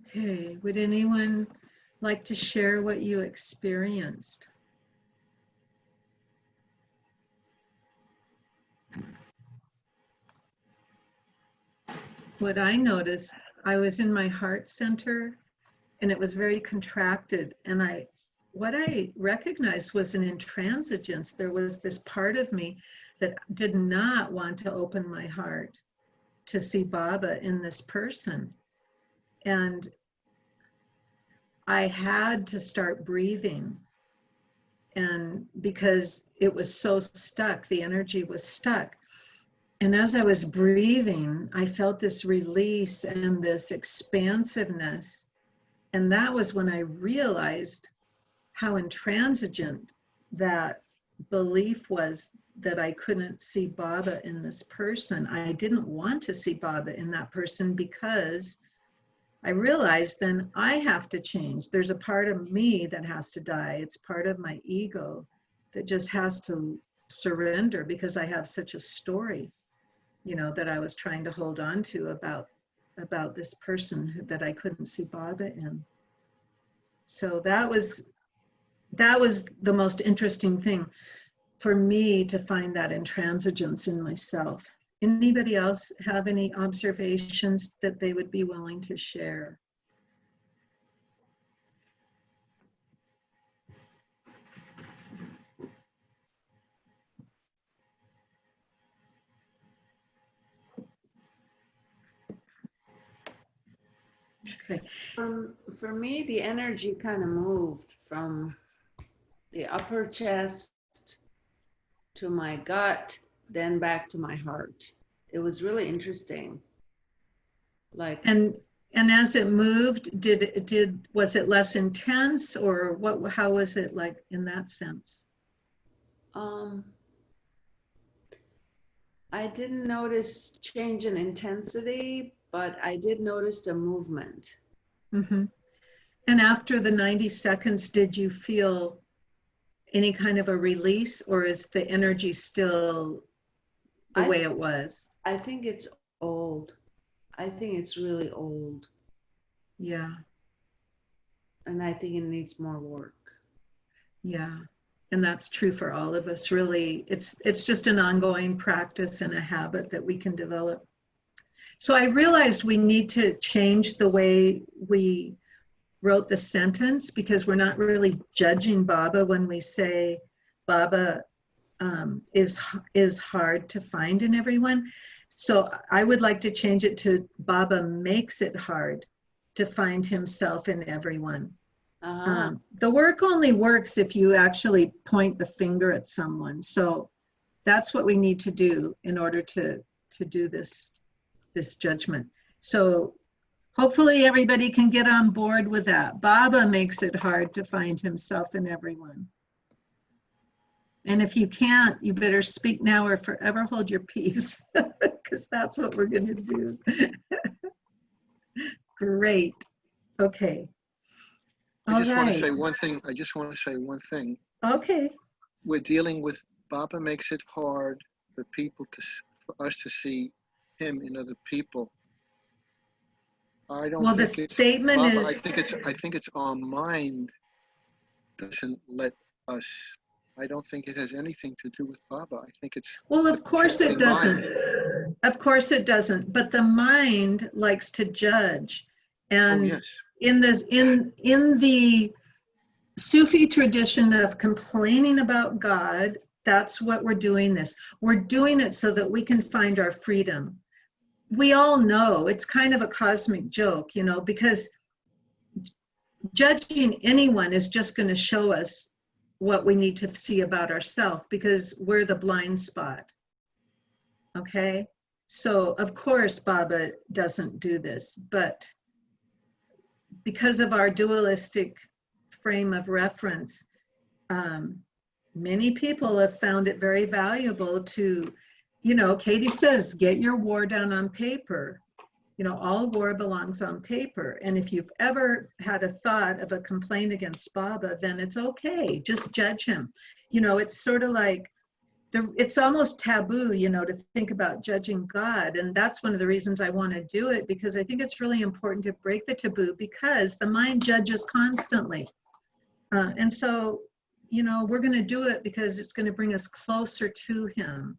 Okay, would anyone like to share what you experienced? What I noticed, I was in my heart center and it was very contracted, and what I recognized was an intransigence. There was this part of me that did not want to open my heart to see Baba in this person. And I had to start breathing, and because it was so stuck, the energy was stuck. And as I was breathing, I felt this release and this expansiveness. And that was when I realized how intransigent that belief was, that I couldn't see Baba in this person. I didn't want to see Baba in that person because I realized then I have to change. There's a part of me that has to die. It's part of my ego that just has to surrender because I have such a story, you know, that I was trying to hold on to about this person that I couldn't see Baba in. So that was the most interesting thing for me, to find that intransigence in myself. Anybody else have any observations that they would be willing to share? Okay. For me, the energy kind of moved from the upper chest to my gut, then back to my heart. It was really interesting. Like, And as it moved, was it less intense, or how was it like in that sense? I didn't notice change in intensity, but I did notice a movement. Mm-hmm. And after the 90 seconds, did you feel any kind of a release, or is the energy still the way it was? I think it's old. I think it's really old. Yeah. And I think it needs more work. Yeah. And that's true for all of us, really. It's just an ongoing practice and a habit that we can develop. So I realized we need to change the way we wrote the sentence, because we're not really judging Baba when we say Baba is hard to find in everyone. So I would like to change it to Baba makes it hard to find himself in everyone. The work only works if you actually point the finger at someone. So that's what we need to do in order to do this judgment. So hopefully everybody can get on board with that. Baba makes it hard to find himself in everyone. And if you can't, you better speak now or forever hold your peace, because that's what we're going to do. Great. Okay. I just want to say one thing. Okay. We're dealing with Baba makes it hard for us to see him in other people. I don't. Well, the statement Baba, is. I think it's our mind doesn't let us. I don't think it has anything to do with Baba. I think it's. Well, of course it doesn't. Of course it doesn't. But the mind likes to judge, and oh, yes. in the Sufi tradition of complaining about God, that's what we're doing this. We're doing it so that we can find our freedom. We all know it's kind of a cosmic joke, you know, because judging anyone is just going to show us what we need to see about ourselves, because we're the blind spot. Okay? So, of course, Baba doesn't do this, but because of our dualistic frame of reference, many people have found it very valuable to, you know, Katie says, get your war down on paper. You know, all war belongs on paper. And if you've ever had a thought of a complaint against Baba, then it's okay. Just judge him. You know, it's sort of like it's almost taboo, you know, to think about judging God. And that's one of the reasons I want to do it, because I think it's really important to break the taboo, because the mind judges constantly. And so, you know, we're going to do it because it's going to bring us closer to him.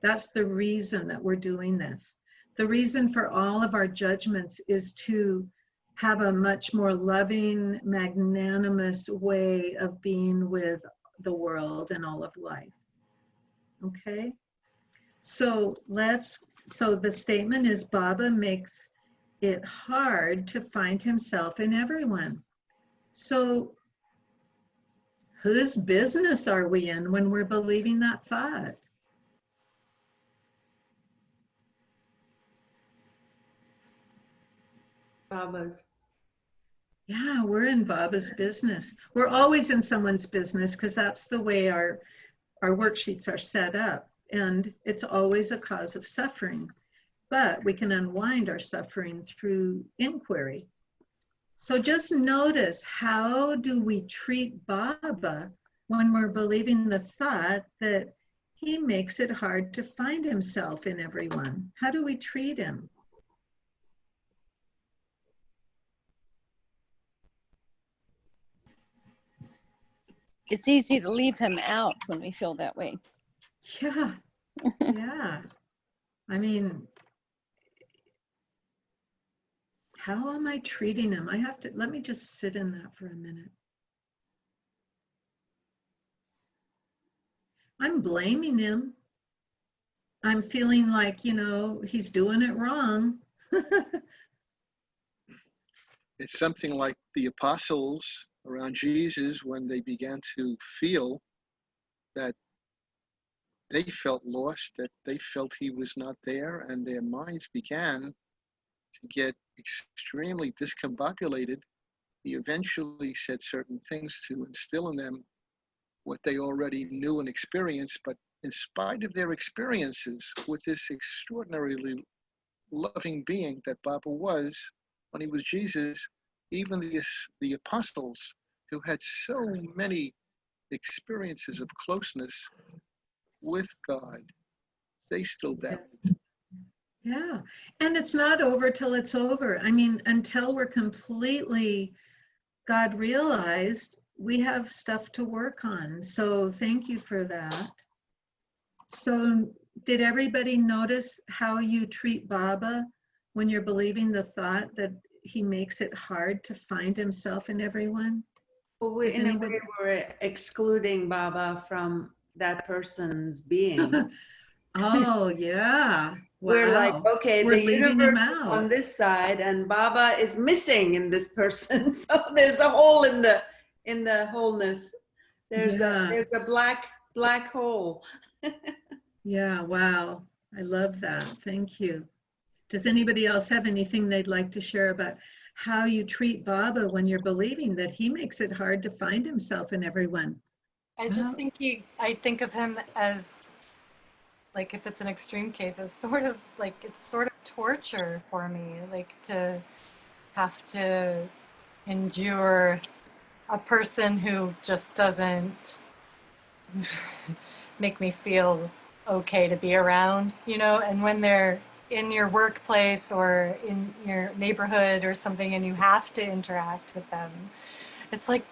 That's the reason that we're doing this. The reason for all of our judgments is to have a much more loving, magnanimous way of being with the world and all of life. Okay, so the statement is, Baba makes it hard to find himself in everyone. So whose business are we in when we're believing that thought? Baba's. Yeah, we're in Baba's business. We're always in someone's business, because that's the way our worksheets are set up. And it's always a cause of suffering. But we can unwind our suffering through inquiry. So just notice, how do we treat Baba when we're believing the thought that he makes it hard to find himself in everyone? How do we treat him? It's easy to leave him out when we feel that way. Yeah, yeah. I mean, how am I treating him? Let me just sit in that for a minute. I'm blaming him. I'm feeling like, you know, he's doing it wrong. It's something like the apostles around Jesus, when they began to feel that they felt lost, that they felt he was not there, and their minds began to get extremely discombobulated. He eventually said certain things to instill in them what they already knew and experienced, but in spite of their experiences with this extraordinarily loving being that Baba was when he was Jesus, even the apostles, who had so many experiences of closeness with God, they still doubted. Yeah, and it's not over till it's over. I mean, until we're completely God realized, we have stuff to work on. So thank you for that. So did everybody notice how you treat Baba when you're believing the thought that he makes it hard to find himself in everyone? Well, Does in a anybody- way, we're excluding Baba from that person's being. Oh, yeah. We're like, Wow. okay, We're the leaving him universe is on out. this side, and Baba is missing in this person. So there's a hole in the wholeness. There's Yeah. a black hole. Yeah, wow. I love that. Thank you. Does anybody else have anything they'd like to share about how you treat Baba when you're believing that he makes it hard to find himself in everyone? I just think I think of him as, like, if it's an extreme case, it's sort of torture for me, like to have to endure a person who just doesn't make me feel okay to be around, you know. And when they're in your workplace or in your neighborhood or something and you have to interact with them, it's like,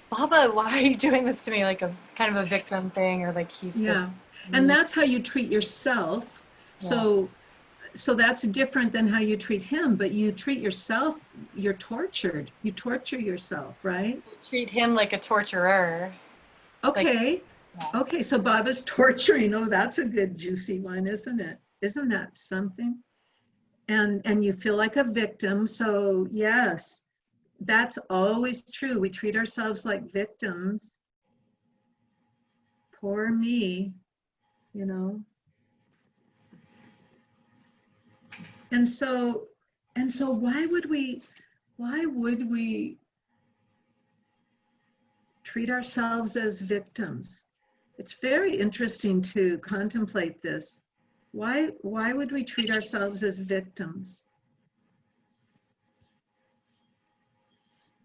Baba, why are you doing this to me? Like a kind of a victim thing, or like he's Yeah. this. And that's how you treat yourself. So that's different than how you treat him, but you treat yourself, you're tortured. You torture yourself, right? Treat him like a torturer. Okay. Okay, so Baba's torturing. Oh, that's a good juicy one, isn't it? Isn't that something? And you feel like a victim. So yes, that's always true. We treat ourselves like victims. Poor me, you know. And so why would we treat ourselves as victims? It's very interesting to contemplate this. Why would we treat ourselves as victims?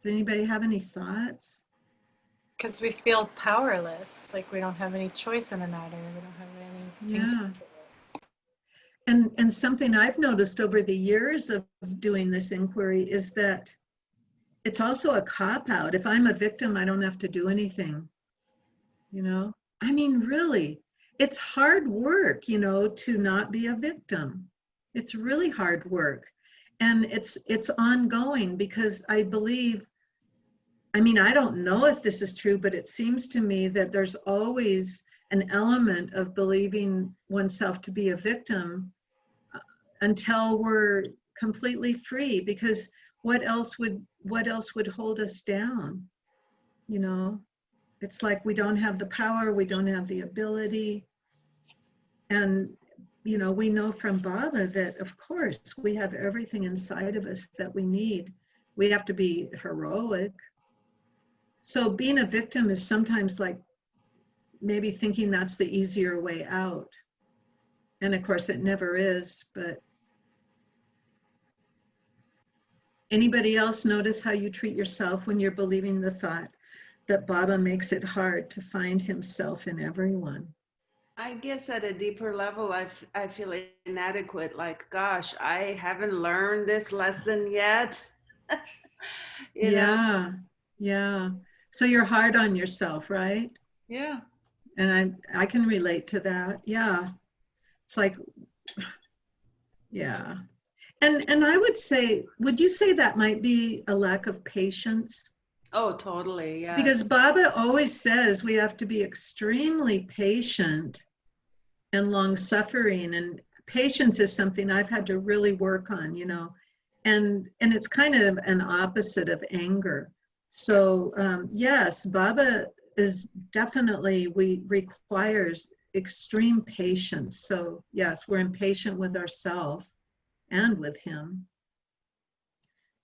Does anybody have any thoughts? because we feel powerless, like we don't have any choice in the matter. We don't have anything to Yeah. And something I've noticed over the years of doing this inquiry is that it's also a cop-out. If I'm a victim, I don't have to do anything, you know? I mean, really, it's hard work, you know, to not be a victim. It's really hard work. And it's ongoing because I believe, I mean, I don't know if this is true, but it seems to me that there's always an element of believing oneself to be a victim until we're completely free, because what else would hold us down? You know, it's like we don't have the power, we don't have the ability. And, you know, we know from Baba that, of course, we have everything inside of us that we need. We have to be heroic. So being a victim is sometimes like maybe thinking that's the easier way out. And of course, it never is, but anybody else notice how you treat yourself when you're believing the thought that Baba makes it hard to find himself in everyone? I guess at a deeper level, I feel inadequate. Like, gosh, I haven't learned this lesson yet. You know? Yeah. So you're hard on yourself, right? Yeah. And I can relate to that. Yeah. It's like, yeah. And I would say, would you say that might be a lack of patience? Oh, totally. Yeah. Because Baba always says we have to be extremely patient and long-suffering, and patience is something I've had to really work on, you know, and it's kind of an opposite of anger. So yes, Baba is definitely, requires extreme patience. So yes, we're impatient with ourselves and with him.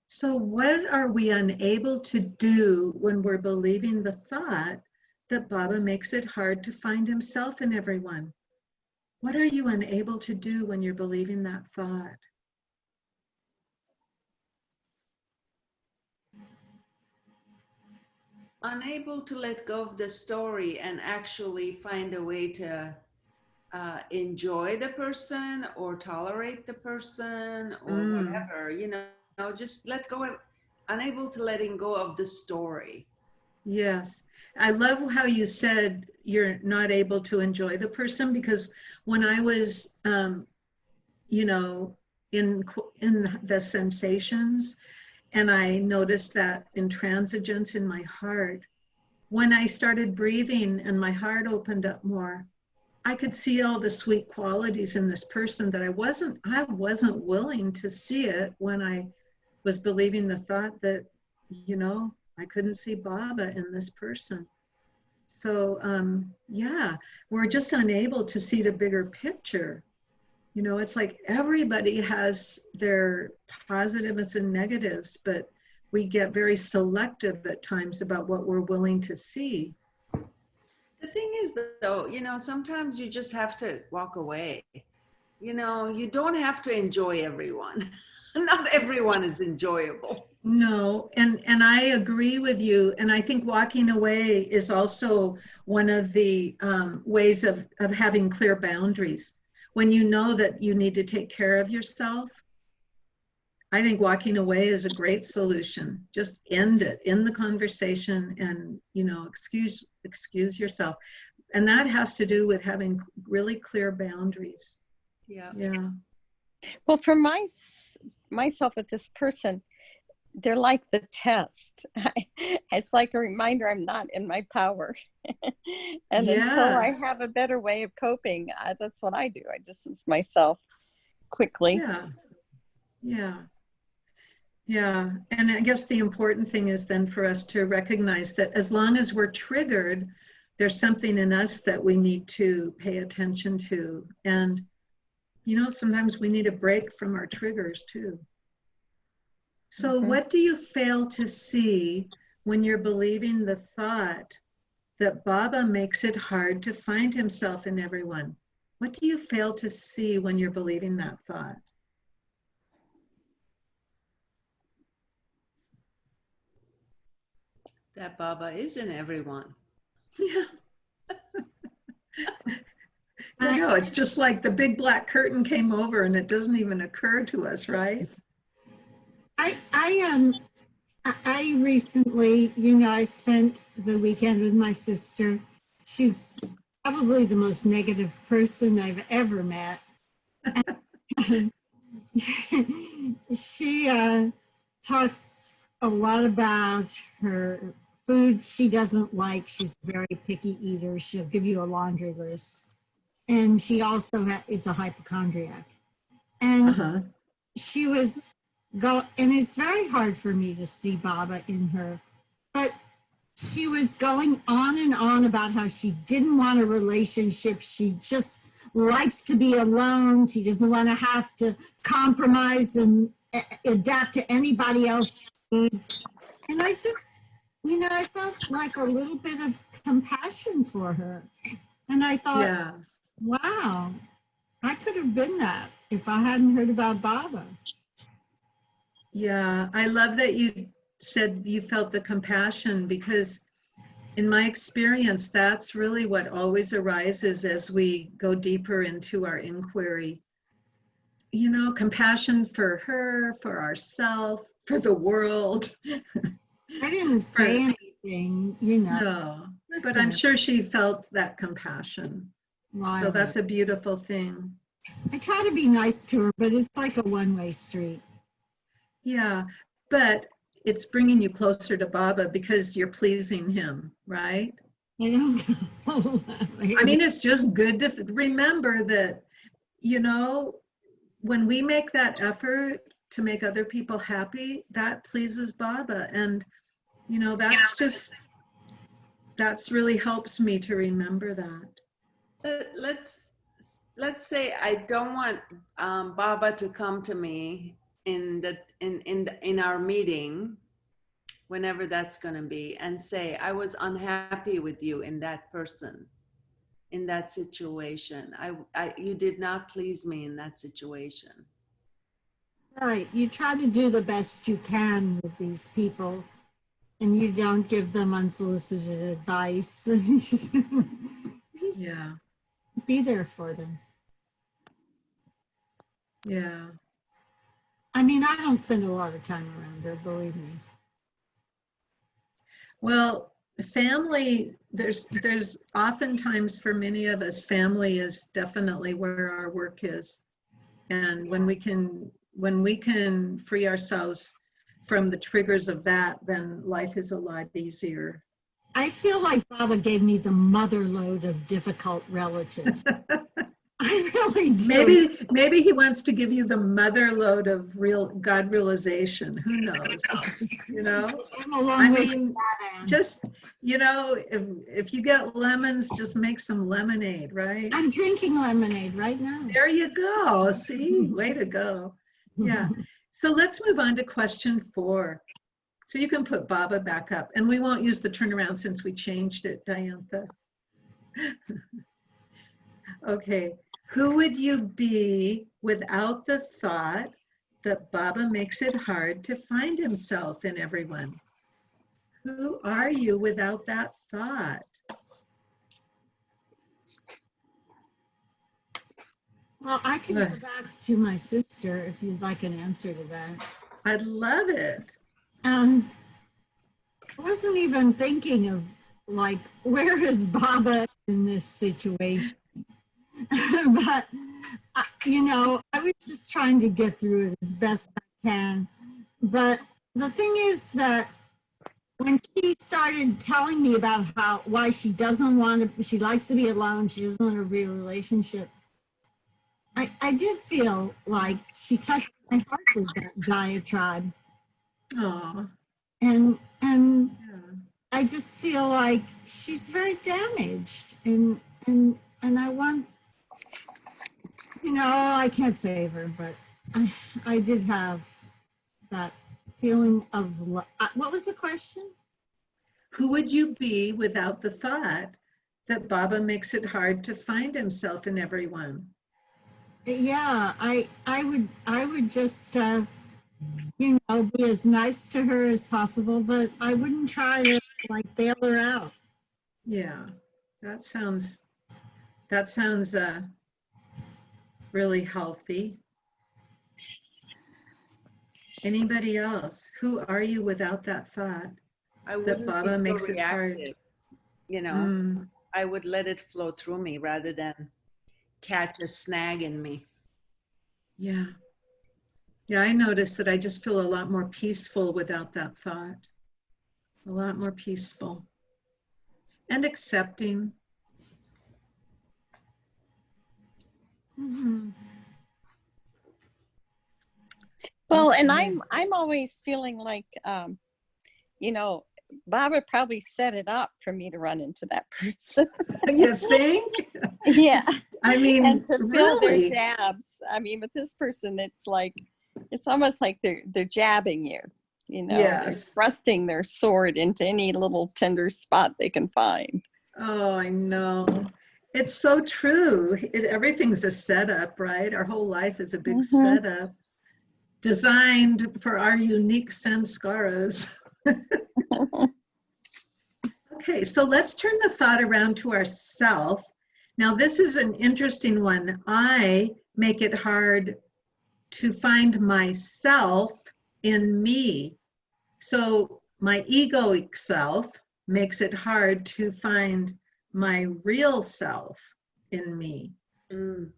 So what are we unable to do when we're believing the thought that Baba makes it hard to find himself in everyone? What are you unable to do when you're believing that thought? Unable to let go of the story and actually find a way to enjoy the person or tolerate the person or whatever, you know, just let go of, unable to letting go of the story. Yes. I love how you said you're not able to enjoy the person, because when I was, you know, in the sensations, and I noticed that intransigence in my heart, when I started breathing and my heart opened up more, I could see all the sweet qualities in this person that I wasn't willing to see it when I was believing the thought that, you know, I couldn't see Baba in this person. So yeah, we're just unable to see the bigger picture. You know, it's like everybody has their positives and negatives, but we get very selective at times about what we're willing to see. The thing is, though, you know, sometimes you just have to walk away. You know, you don't have to enjoy everyone. Not everyone is enjoyable. No, and I agree with you. And I think walking away is also one of the ways of having clear boundaries. When you know that you need to take care of yourself, I think walking away is a great solution. Just end it, end the conversation, and, you know, excuse yourself. And that has to do with having really clear boundaries. Yeah. Yeah. Well, for myself with this person, they're like the test. It's like a reminder I'm not in my power. And until I have a better way of coping, that's what I do. I distance myself quickly. Yeah. And I guess the important thing is then for us to recognize that as long as we're triggered, there's something in us that we need to pay attention to. And, you know, sometimes we need a break from our triggers too. So what do you fail to see when you're believing the thought that Baba makes it hard to find himself in everyone? What do you fail to see when you're believing that thought? that Baba is in everyone. Yeah. I know, it's just like the big black curtain came over and it doesn't even occur to us, right? I recently, I spent the weekend with my sister. She's probably the most negative person I've ever met. And she talks a lot about her food she doesn't like. She's a very picky eater. She'll give you a laundry list. And she also is a hypochondriac. And she was and it's very hard for me to see Baba in her, but she was going on and on about how she didn't want a relationship. She just likes to be alone. She doesn't want to have to compromise and adapt to anybody else's needs. And I just, I felt like a little bit of compassion for her. And I thought, Yeah. Wow, I could have been that if I hadn't heard about Baba. Yeah, I love that you said you felt the compassion, because in my experience, that's really what always arises as we go deeper into our inquiry. Compassion for her, for ourselves, for the world. I didn't say anything, No, but I'm sure she felt that compassion. Wow. So that's a beautiful thing. I try to be nice to her, but it's like a one-way street. Yeah, but it's bringing you closer to Baba because you're pleasing him, right? I don't know. I mean, it's just good to remember that, when we make that effort to make other people happy, that pleases Baba. And, that's really helps me to remember that. Let's say I don't want Baba to come to me in our meeting, whenever that's going to be, and say I was unhappy with you in that person, in that situation. You did not please me in that situation. Right. You try to do the best you can with these people, and you don't give them unsolicited advice. Just Yeah. be there for them. Yeah. I mean, I don't spend a lot of time around her, believe me. Well, family, there's oftentimes for many of us, family is definitely where our work is. And when we can free ourselves from the triggers of that, then life is a lot easier. I feel like Baba gave me the mother load of difficult relatives. I really do. Maybe he wants to give you the mother load of real God realization. Who knows? I mean, just, if you get lemons, just make some lemonade, right? I'm drinking lemonade right now. There you go. See, way to go. Yeah. So let's move on to question 4. So you can put Baba back up, and we won't use the turnaround since we changed it, Diantha. Okay. Who would you be without the thought that Baba makes it hard to find himself in everyone? Who are you without that thought? Well, I can go back to my sister if you'd like an answer to that. I'd love it. I wasn't even thinking of, like, where is Baba in this situation? But, I was just trying to get through it as best I can. But the thing is that when she started telling me about why she doesn't want to, she likes to be alone, she doesn't want to be in a relationship, I did feel like she touched my heart with that diatribe. Aww. And Yeah. I just feel like she's very damaged, and I want, I can't save her, but I did have that feeling of, what was the question? Who would you be without the thought that Baba makes it hard to find himself in everyone? Yeah, I would just, you know, be as nice to her as possible, but I wouldn't try to like bail her out. Yeah, that sounds really healthy. Anybody else? Who are you without that thought? I That wouldn't be Baba so makes it hard. reactive, you know. Mm, I would let it flow through me rather than catch a snag in me. yeah. Yeah, I noticed that I just feel a lot more peaceful without that thought. A lot more peaceful. And accepting. Mhm. Well, and Okay. I'm always feeling like, you know, Baba probably set it up for me to run into that person. You think? Yeah. I mean, And to feel their really? jabs. I mean, with this person, it's like, it's almost like they're jabbing you, you know, they're Yes. thrusting their sword into any little tender spot they can find. Oh, I know. It's so true. Everything's a setup, right? Our whole life is a big Mhm. setup designed for our unique sanskaras. Okay, so let's turn the thought around to ourself. Now, this is an interesting one. I make it hard to find myself in me. So my egoic self makes it hard to find my real self in me. Mm.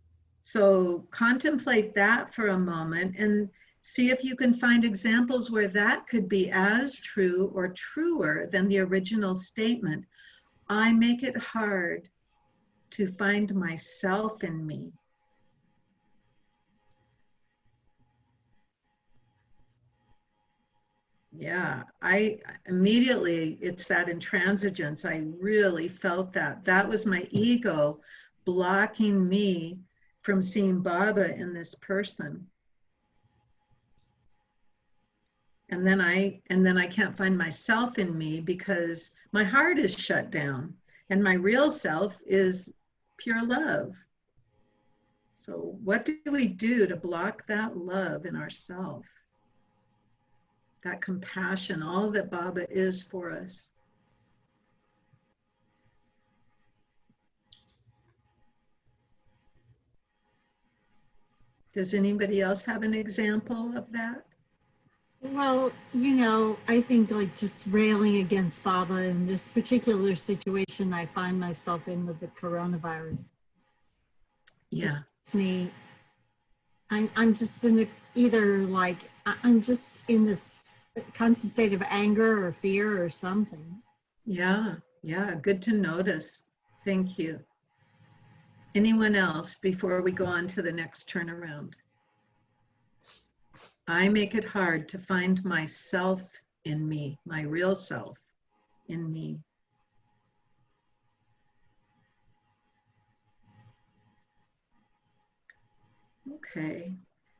So contemplate that for a moment and see if you can find examples where that could be as true or truer than the original statement. I make it hard to find myself in me. Yeah, I immediately, it's that intransigence. I really felt that. That was my ego blocking me from seeing Baba in this person. And then I can't find myself in me because my heart is shut down and my real self is pure love. So what do we do to block that love in ourselves? That compassion, all that Baba is for us. Does anybody else have an example of that? Well, you know, I think like just railing against Baba in this particular situation I find myself in with the coronavirus. Yeah. It's me. I'm just in either like, I'm just in this constant state of anger or fear or something. Yeah. Yeah. Good to notice. Thank you. Anyone else before we go on to the next turnaround? I make it hard to find myself in me, my real self in me. Okay,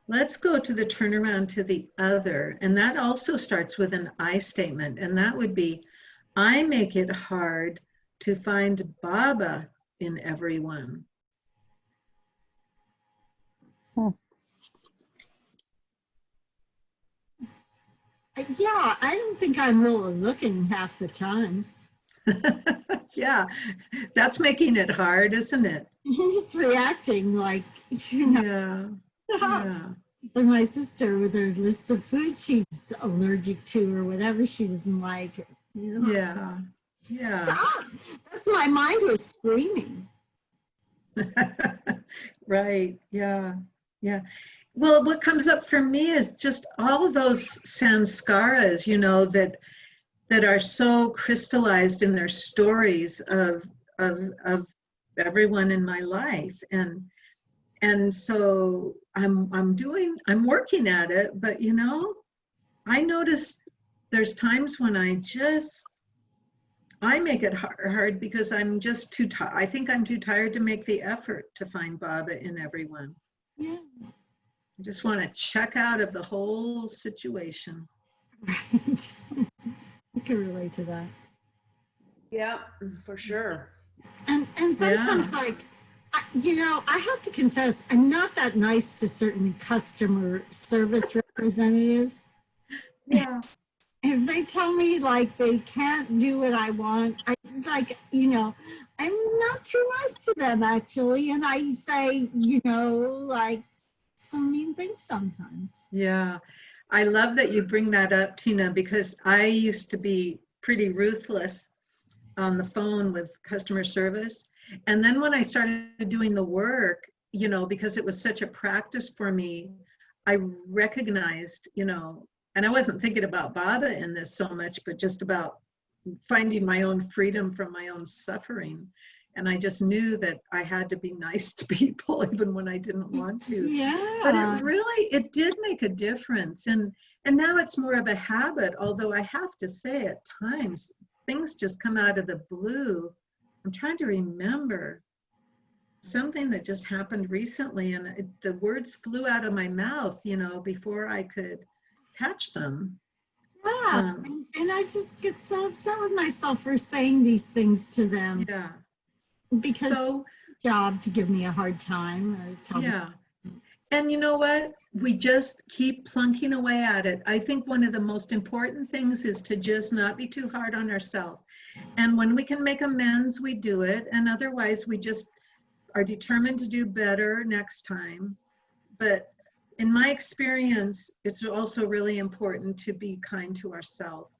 let's go to the turnaround to the other. And that also starts with an I statement. And that would be, I make it hard to find Baba in everyone. Yeah, I don't think I'm really looking half the time. Yeah, that's making it hard, isn't it? I'm just reacting like, you know, Yeah. like my sister with her list of food she's allergic to or whatever she doesn't like. You know, Yeah. Yeah. stop. That's my mind was screaming. Right. Yeah. Yeah. Well, what comes up for me is just all of those sanskaras, you know, that are so crystallized in their stories of everyone in my life, and so I'm working at it, but you know, I notice there's times when I make it hard because I'm just too tired. I think I'm too tired to make the effort to find Baba in everyone. Yeah. I just want to check out of the whole situation. Right. I can relate to that. Yeah, for sure. And sometimes like, you know, I have to confess, I'm not that nice to certain customer service representatives. Yeah. If they tell me like they can't do what I want, I like, I'm not too nice to them actually. And I say, like some mean things sometimes. Yeah. I love that you bring that up, Tina, because I used to be pretty ruthless on the phone with customer service. And then when I started doing the work, because it was such a practice for me, I recognized, and I wasn't thinking about Baba in this so much, but just about finding my own freedom from my own suffering. And I just knew that I had to be nice to people even when I didn't want to. Yeah. But it did make a difference. And now it's more of a habit, although I have to say at times, things just come out of the blue. I'm trying to remember something that just happened recently, and the words flew out of my mouth, before I could catch them. Yeah. And I just get so upset with myself for saying these things to them. Yeah. Because it's their job to give me a hard time or tell me. And you know what? We just keep plunking away at it. I think one of the most important things is to just not be too hard on ourselves. And when we can make amends, we do it. And otherwise, we just are determined to do better next time. But in my experience, it's also really important to be kind to ourselves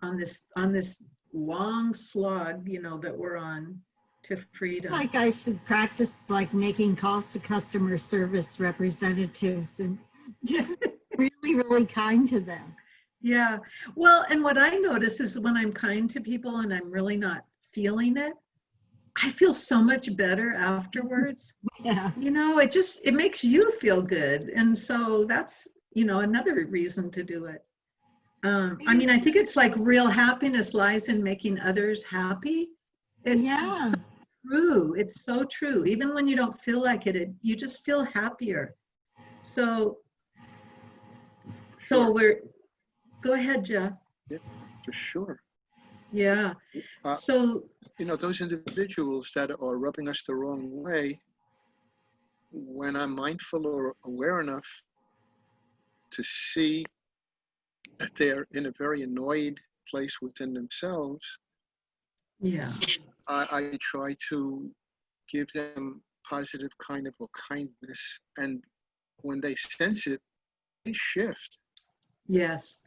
on this long slog, that we're on to freedom. Like I should practice like making calls to customer service representatives and just really, really kind to them. Yeah. Well, and what I notice is when I'm kind to people and I'm really not feeling it, I feel so much better afterwards. Yeah. It makes you feel good. And so that's, another reason to do it. I think it's like real happiness lies in making others happy. It's so true. It's so true. Even when you don't feel like it, you just feel happier. So go ahead, Jeff. Yeah, for sure. Yeah. Those individuals that are rubbing us the wrong way, when I'm mindful or aware enough to see that they're in a very annoyed place within themselves, I try to give them positive kind of kindness. And when they sense it, they shift. Yes.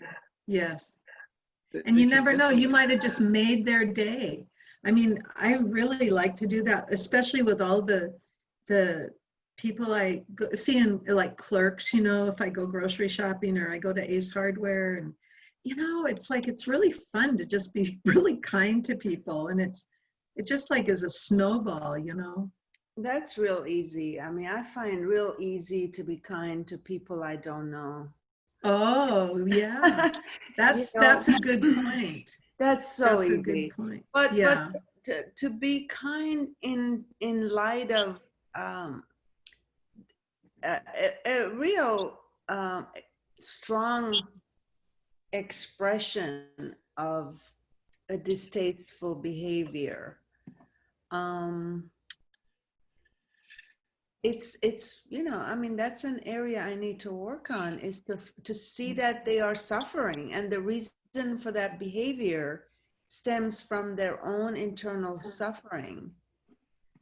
And you never know, you might have just made their day. I really like to do that, especially with all the people I see in like clerks, if I go grocery shopping or I go to Ace Hardware, and it's really fun to just be really kind to people, and it just like is a snowball, That's real easy. I find real easy to be kind to people I don't know. Oh yeah, that's a good point. That's so easy. A good point. But to be kind in light of a real strong expression of a distasteful behavior. It's that's an area I need to work on, is to see that they are suffering, and the reason for that behavior stems from their own internal suffering,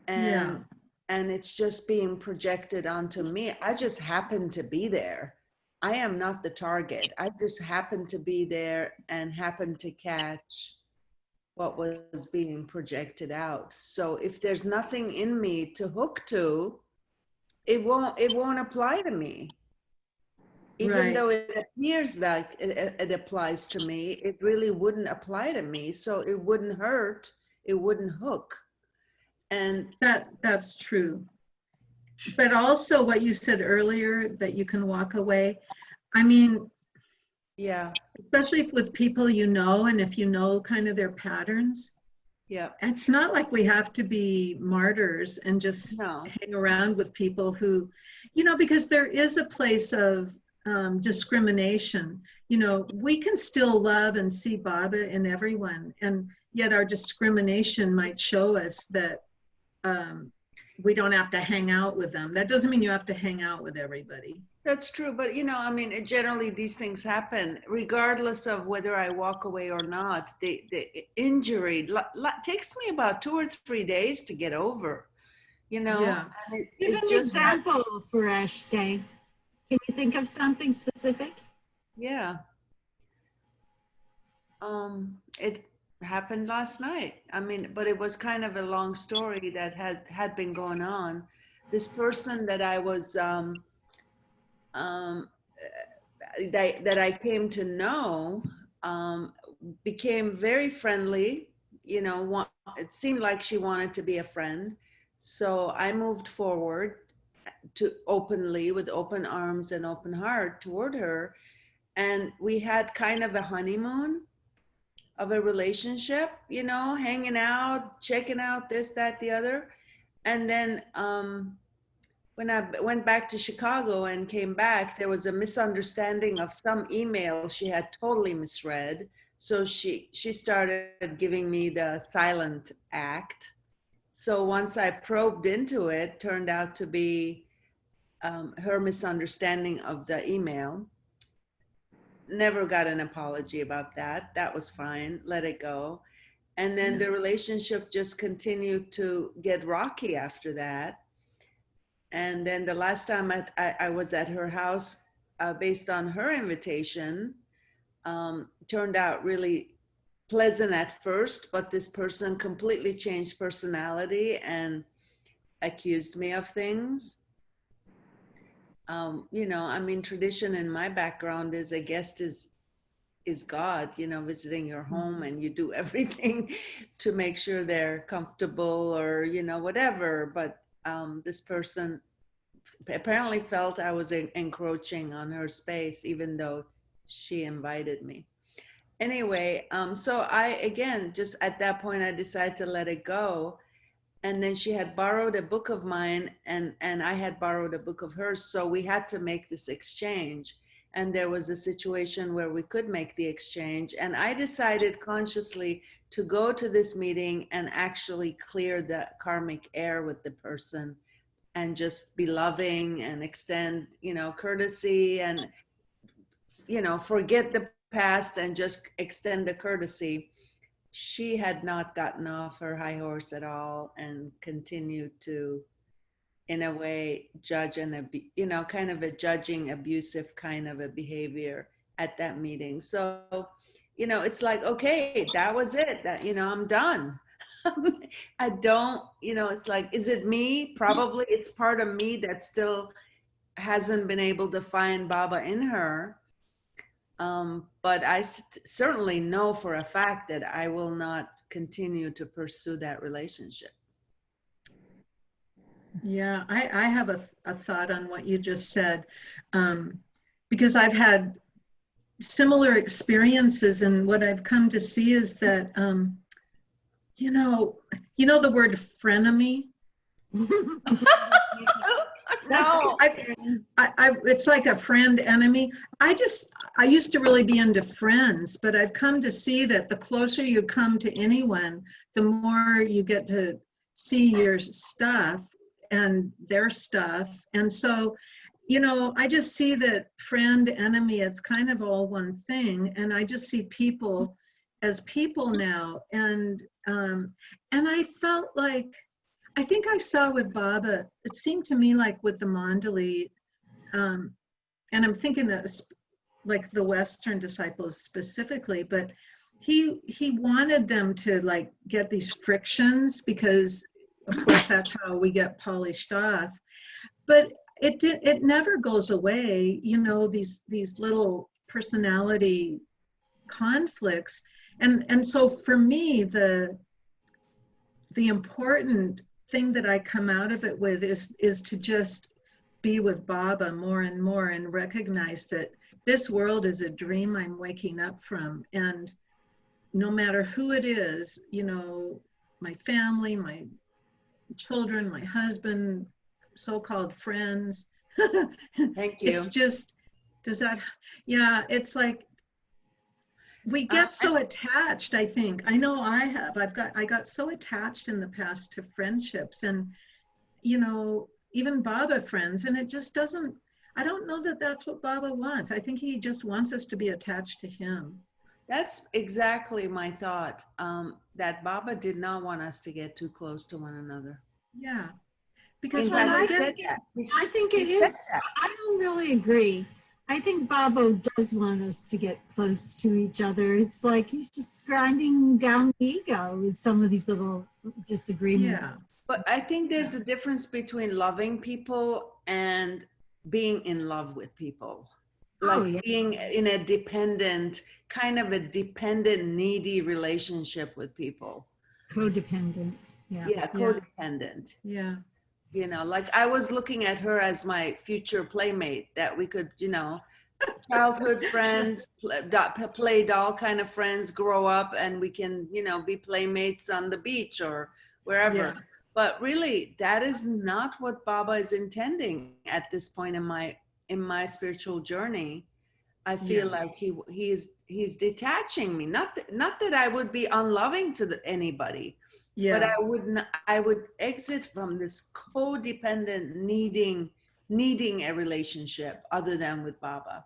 and it's just being projected onto me. I just happen to be there. I am not the target. I just happen to be there and happen to catch what was being projected out. So if there's nothing in me to hook to, it won't apply to me. Even though it appears like it applies to me, it really wouldn't apply to me. So it wouldn't hurt, it wouldn't hook. And that's true. But also what you said earlier, that you can walk away. Especially with people and if you know kind of their patterns. Yeah. It's not like we have to be martyrs and just hang around with people who, because there is a place of discrimination. We can still love and see Baba in everyone, and yet our discrimination might show us that we don't have to hang out with them. That doesn't mean you have to hang out with everybody. That's true, but I mean, generally these things happen regardless of whether I walk away or not. The injury takes me about 2 or 3 days to get over, Yeah. and Give it an just example for Ash Day. Can you think of something specific? yeah. It happened last night. I mean, but it was kind of a long story that had been going on. This person that I was that I came to know became very friendly. It seemed like she wanted to be a friend. So I moved forward to openly, with open arms and open heart toward her. And we had kind of a honeymoon of a relationship, hanging out, checking out this, that, the other. And then when I went back to Chicago and came back, there was a misunderstanding of some email she had totally misread. So she started giving me the silent act. So once I probed into it, turned out to be her misunderstanding of the email. Never got an apology about that. That was fine. Let it go. And then the relationship just continued to get rocky after that. And then the last time I was at her house, based on her invitation, turned out really pleasant at first, but this person completely changed personality and accused me of things. I mean, tradition in my background is a guest is God, visiting your home, and you do everything to make sure they're comfortable or, whatever. But this person apparently felt I was encroaching on her space, even though she invited me. Anyway, so just at that point, I decided to let it go. And then she had borrowed a book of mine, and I had borrowed a book of hers. So we had to make this exchange. And there was a situation where we could make the exchange. And I decided consciously to go to this meeting and actually clear the karmic air with the person and just be loving and extend, courtesy and, forget the past and just extend the courtesy. She had not gotten off her high horse at all and continued to, in a way, judge and, kind of a judging, abusive kind of a behavior at that meeting. So, it's like, okay, that was it. That, I'm done. I don't, it's like, is it me? Probably it's part of me that still hasn't been able to find Baba in her. But I certainly know for a fact that I will not continue to pursue that relationship. Yeah, I have a thought on what you just said, because I've had similar experiences, and what I've come to see is that, you know the word frenemy? No. It's like a friend enemy. I used to really be into friends, but I've come to see that the closer you come to anyone, the more you get to see your stuff and their stuff. And so, I just see that friend, enemy, it's kind of all one thing. And I just see people as people now. And I felt like, I think I saw with Baba, it seemed to me like with the Mandali, and I'm thinking of like the Western disciples specifically, but he wanted them to like get these frictions, because of course that's how we get polished off. But it never goes away, these little personality conflicts. And so for me, the important thing that I come out of it with is to just be with Baba more and more, and recognize that this world is a dream I'm waking up from. And no matter who it is, my family, my children, my husband, so-called friends. Thank you. It's just, it's like, we get so attached, I think. I know I have. I got so attached in the past to friendships and, even Baba friends, and it just doesn't, I don't know that that's what Baba wants. I think he just wants us to be attached to him. That's exactly my thought, that Baba did not want us to get too close to one another. Yeah. Because In when fact, I he get, said that. I think it He said is. that. I don't really agree. I think Babo does want us to get close to each other. It's like he's just grinding down the ego with some of these little disagreements. yeah, But I think there's a difference between loving people and being in love with people. Like Oh, yeah. being in a dependent, kind of a dependent, needy relationship with people. Codependent. Yeah. Yeah, codependent. yeah, You know, like I was looking at her as my future playmate, that we could, you know, childhood friends, play doll kind of friends, grow up, and we can, you know, be playmates on the beach or wherever. Yeah. But really, that is not what Baba is intending at this point in my spiritual journey. I feel Yeah. like he's detaching me. Not that I would be unloving to anybody, but yeah, I would exit from this codependent needing a relationship other than with Baba,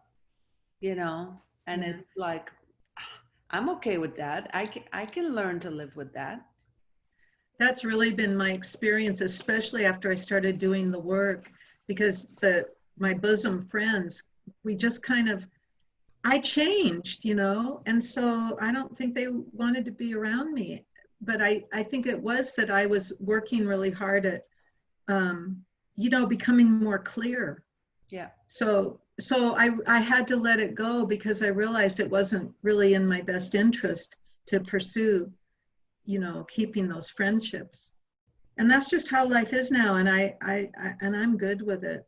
you know. And Yeah. it's like, I'm okay with that. I can learn to live with that. That's really been my experience, especially after I started doing the work, because my bosom friends, we just kind of, I changed, you know, and so I don't think they wanted to be around me. But I think it was that I was working really hard at, you know, becoming more clear. Yeah. So I had to let it go because I realized it wasn't really in my best interest to pursue, you know, keeping those friendships. And that's just how life is now, and I'm good with it.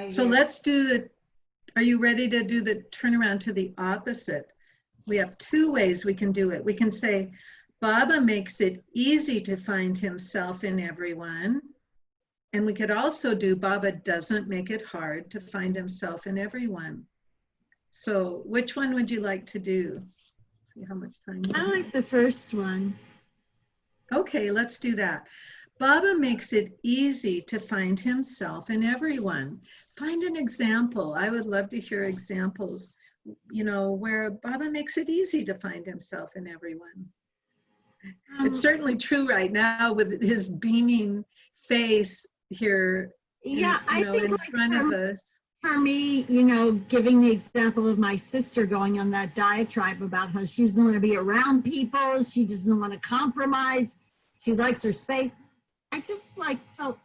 So let's are you ready to do the turnaround to the opposite? We have two ways we can do it. We can say, Baba makes it easy to find himself in everyone. And we could also do, Baba doesn't make it hard to find himself in everyone. So which one would you like to do? See how much time you have. I like the first one. Okay, let's do that. Baba makes it easy to find himself in everyone. Find an example. I would love to hear examples, you know, where Baba makes it easy to find himself in everyone. It's certainly true right now with his beaming face here, Yeah, I think in like front of us. for me, you know, giving the example of my sister going on that diatribe about how she doesn't want to be around people, she doesn't want to compromise, she likes her space. I just like felt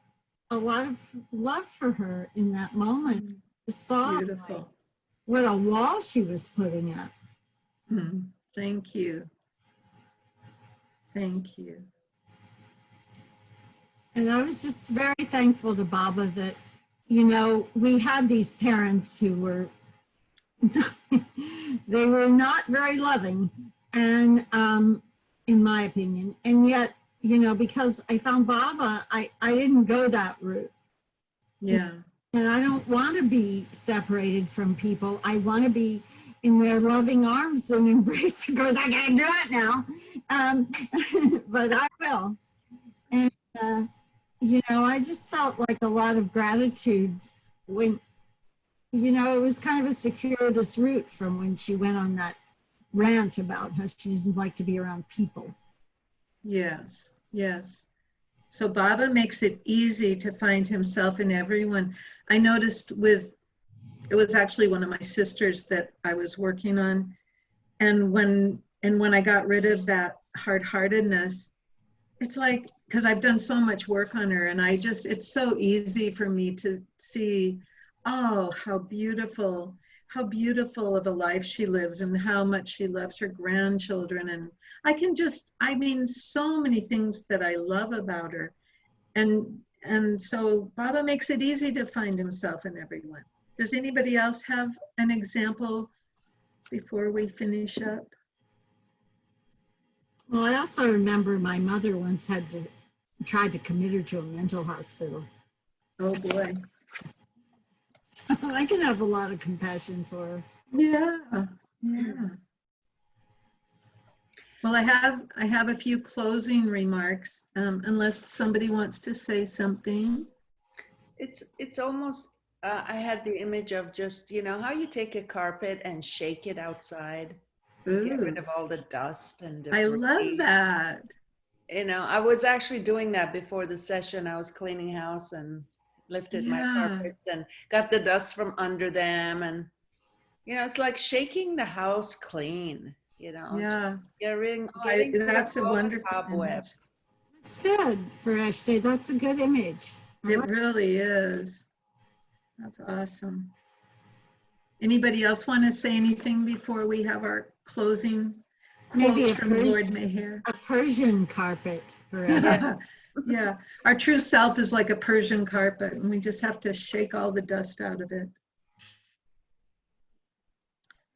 a lot of love for her in that moment. I saw Beautiful. what a wall she was putting up. Thank you. Thank you. And I was just very thankful to Baba that, you know, we had these parents who were, they were not very loving, and in my opinion, and yet, you know, because I found Baba, I didn't go that route. Yeah. And I don't want to be separated from people. I want to be in their loving arms and embrace. Of course, I can't do it now, but I will. And, you know, I just felt like a lot of gratitude when, you know, it was kind of a circuitous route from when she went on that rant about how she doesn't like to be around people. Yes, yes. So Baba makes it easy to find himself in everyone. I noticed it was actually one of my sisters that I was working on. And when I got rid of that hard-heartedness, it's like, because I've done so much work on her, and it's so easy for me to see, oh, how beautiful of a life she lives and how much she loves her grandchildren. And I mean, so many things that I love about her. And so Baba makes it easy to find himself in everyone. Does anybody else have an example before we finish up? Well, I also remember my mother once tried to commit her to a mental hospital. Oh boy. So I can have a lot of compassion for her. Yeah, yeah. Well, I have a few closing remarks, unless somebody wants to say something. It's almost, I had the image of just, you know, how you take a carpet and shake it outside, get rid Ooh, of all the dust and I love debris. that. You know, I was actually doing that before the session. I was cleaning house and lifted my Yeah, carpets and got the dust from under them. And, you know, it's like shaking the house clean, you know, just yeah. getting rid of That's a all the wonderful image. cobwebs. That's good for Ash Day. That's a good image. I It like- really is. That's awesome. Anybody else want to say anything before we have our closing Maybe quotes a from Lord Persian, Mayhair? a Persian carpet for Ash. Yeah. Yeah. Our true self is like a Persian carpet, and we just have to shake all the dust out of it.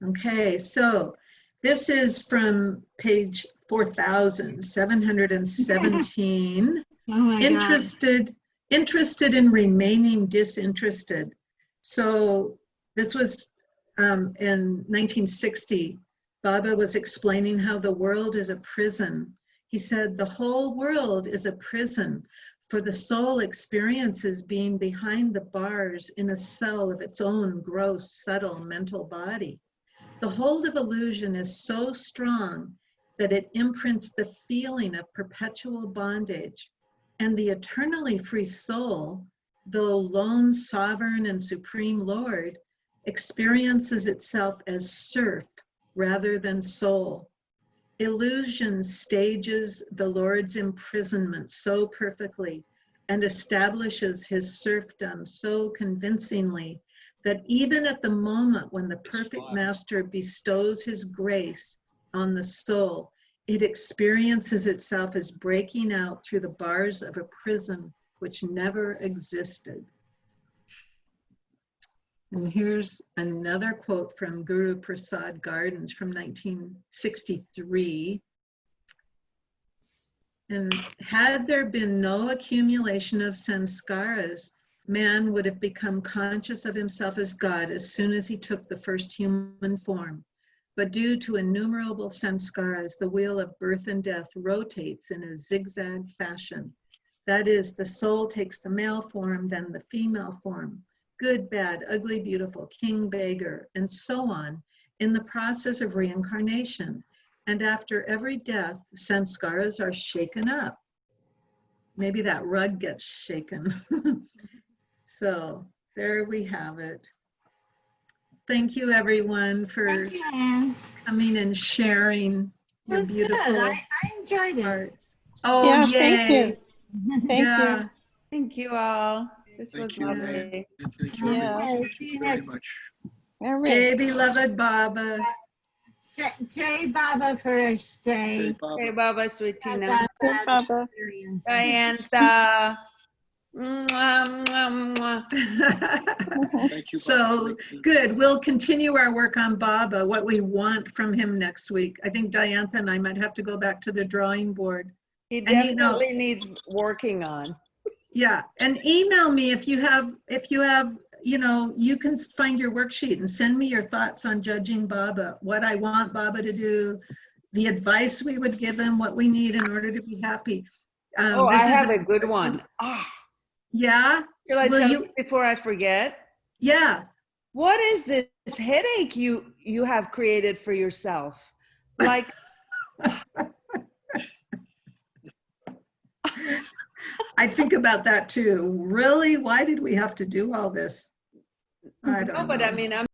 Okay, so this is from page 4717. Oh my God. Interested in remaining disinterested. So this was in 1960. Baba was explaining how the world is a prison. He said the whole world is a prison, for the soul experiences being behind the bars in a cell of its own gross, subtle mental body. The hold of illusion is so strong that it imprints the feeling of perpetual bondage, and the eternally free soul, though lone sovereign and supreme Lord, experiences itself as serf rather than soul. Illusion stages the Lord's imprisonment so perfectly and establishes his serfdom so convincingly that even at the moment when the perfect master bestows his grace on the soul, it experiences itself as breaking out through the bars of a prison which never existed. And here's another quote from Guru Prasad Gardens from 1963. And had there been no accumulation of sanskaras, man would have become conscious of himself as God as soon as he took the first human form. But due to innumerable sanskaras, the wheel of birth and death rotates in a zigzag fashion. That is, the soul takes the male form, then the female form, good, bad, ugly, beautiful, king, beggar, and so on, in the process of reincarnation. And after every death, sanskaras are shaken up. Maybe that rug gets shaken. So there we have it. Thank you, everyone, for Thank you, Anne. coming and sharing It your was good. beautiful I enjoyed it. arts. Oh, Yeah, yay. thank you. Thank Yeah. you. Thank you all. This was Thank you, lovely. Anne. And thank you, Yeah. everyone. Okay, Thank see you you very next. much. All right. Jai beloved Baba. Jai Baba for Ash Day. Hey, Bob. Hey, Baba, sweet Had Tina. that Good, bad Baba. experience. Diantha. Mwah, mwah, mwah. Thank you, So Bob. good. We'll continue our work on Baba, what we want from him next week. I think Diantha and I might have to go back to the drawing board. He And you know- definitely needs working on. Yeah, and email me if you have, you know, you can find your worksheet and send me your thoughts on judging Baba, what I want Baba to do, the advice we would give him, what we need in order to be happy. Oh, This I is have a good one. Ah, Yeah, shall I Will tell you- you before I forget? yeah. What is this headache you have created for yourself? Like, I think about that too. Really? Why did we have to do all this? I don't no, but know. I mean, I'm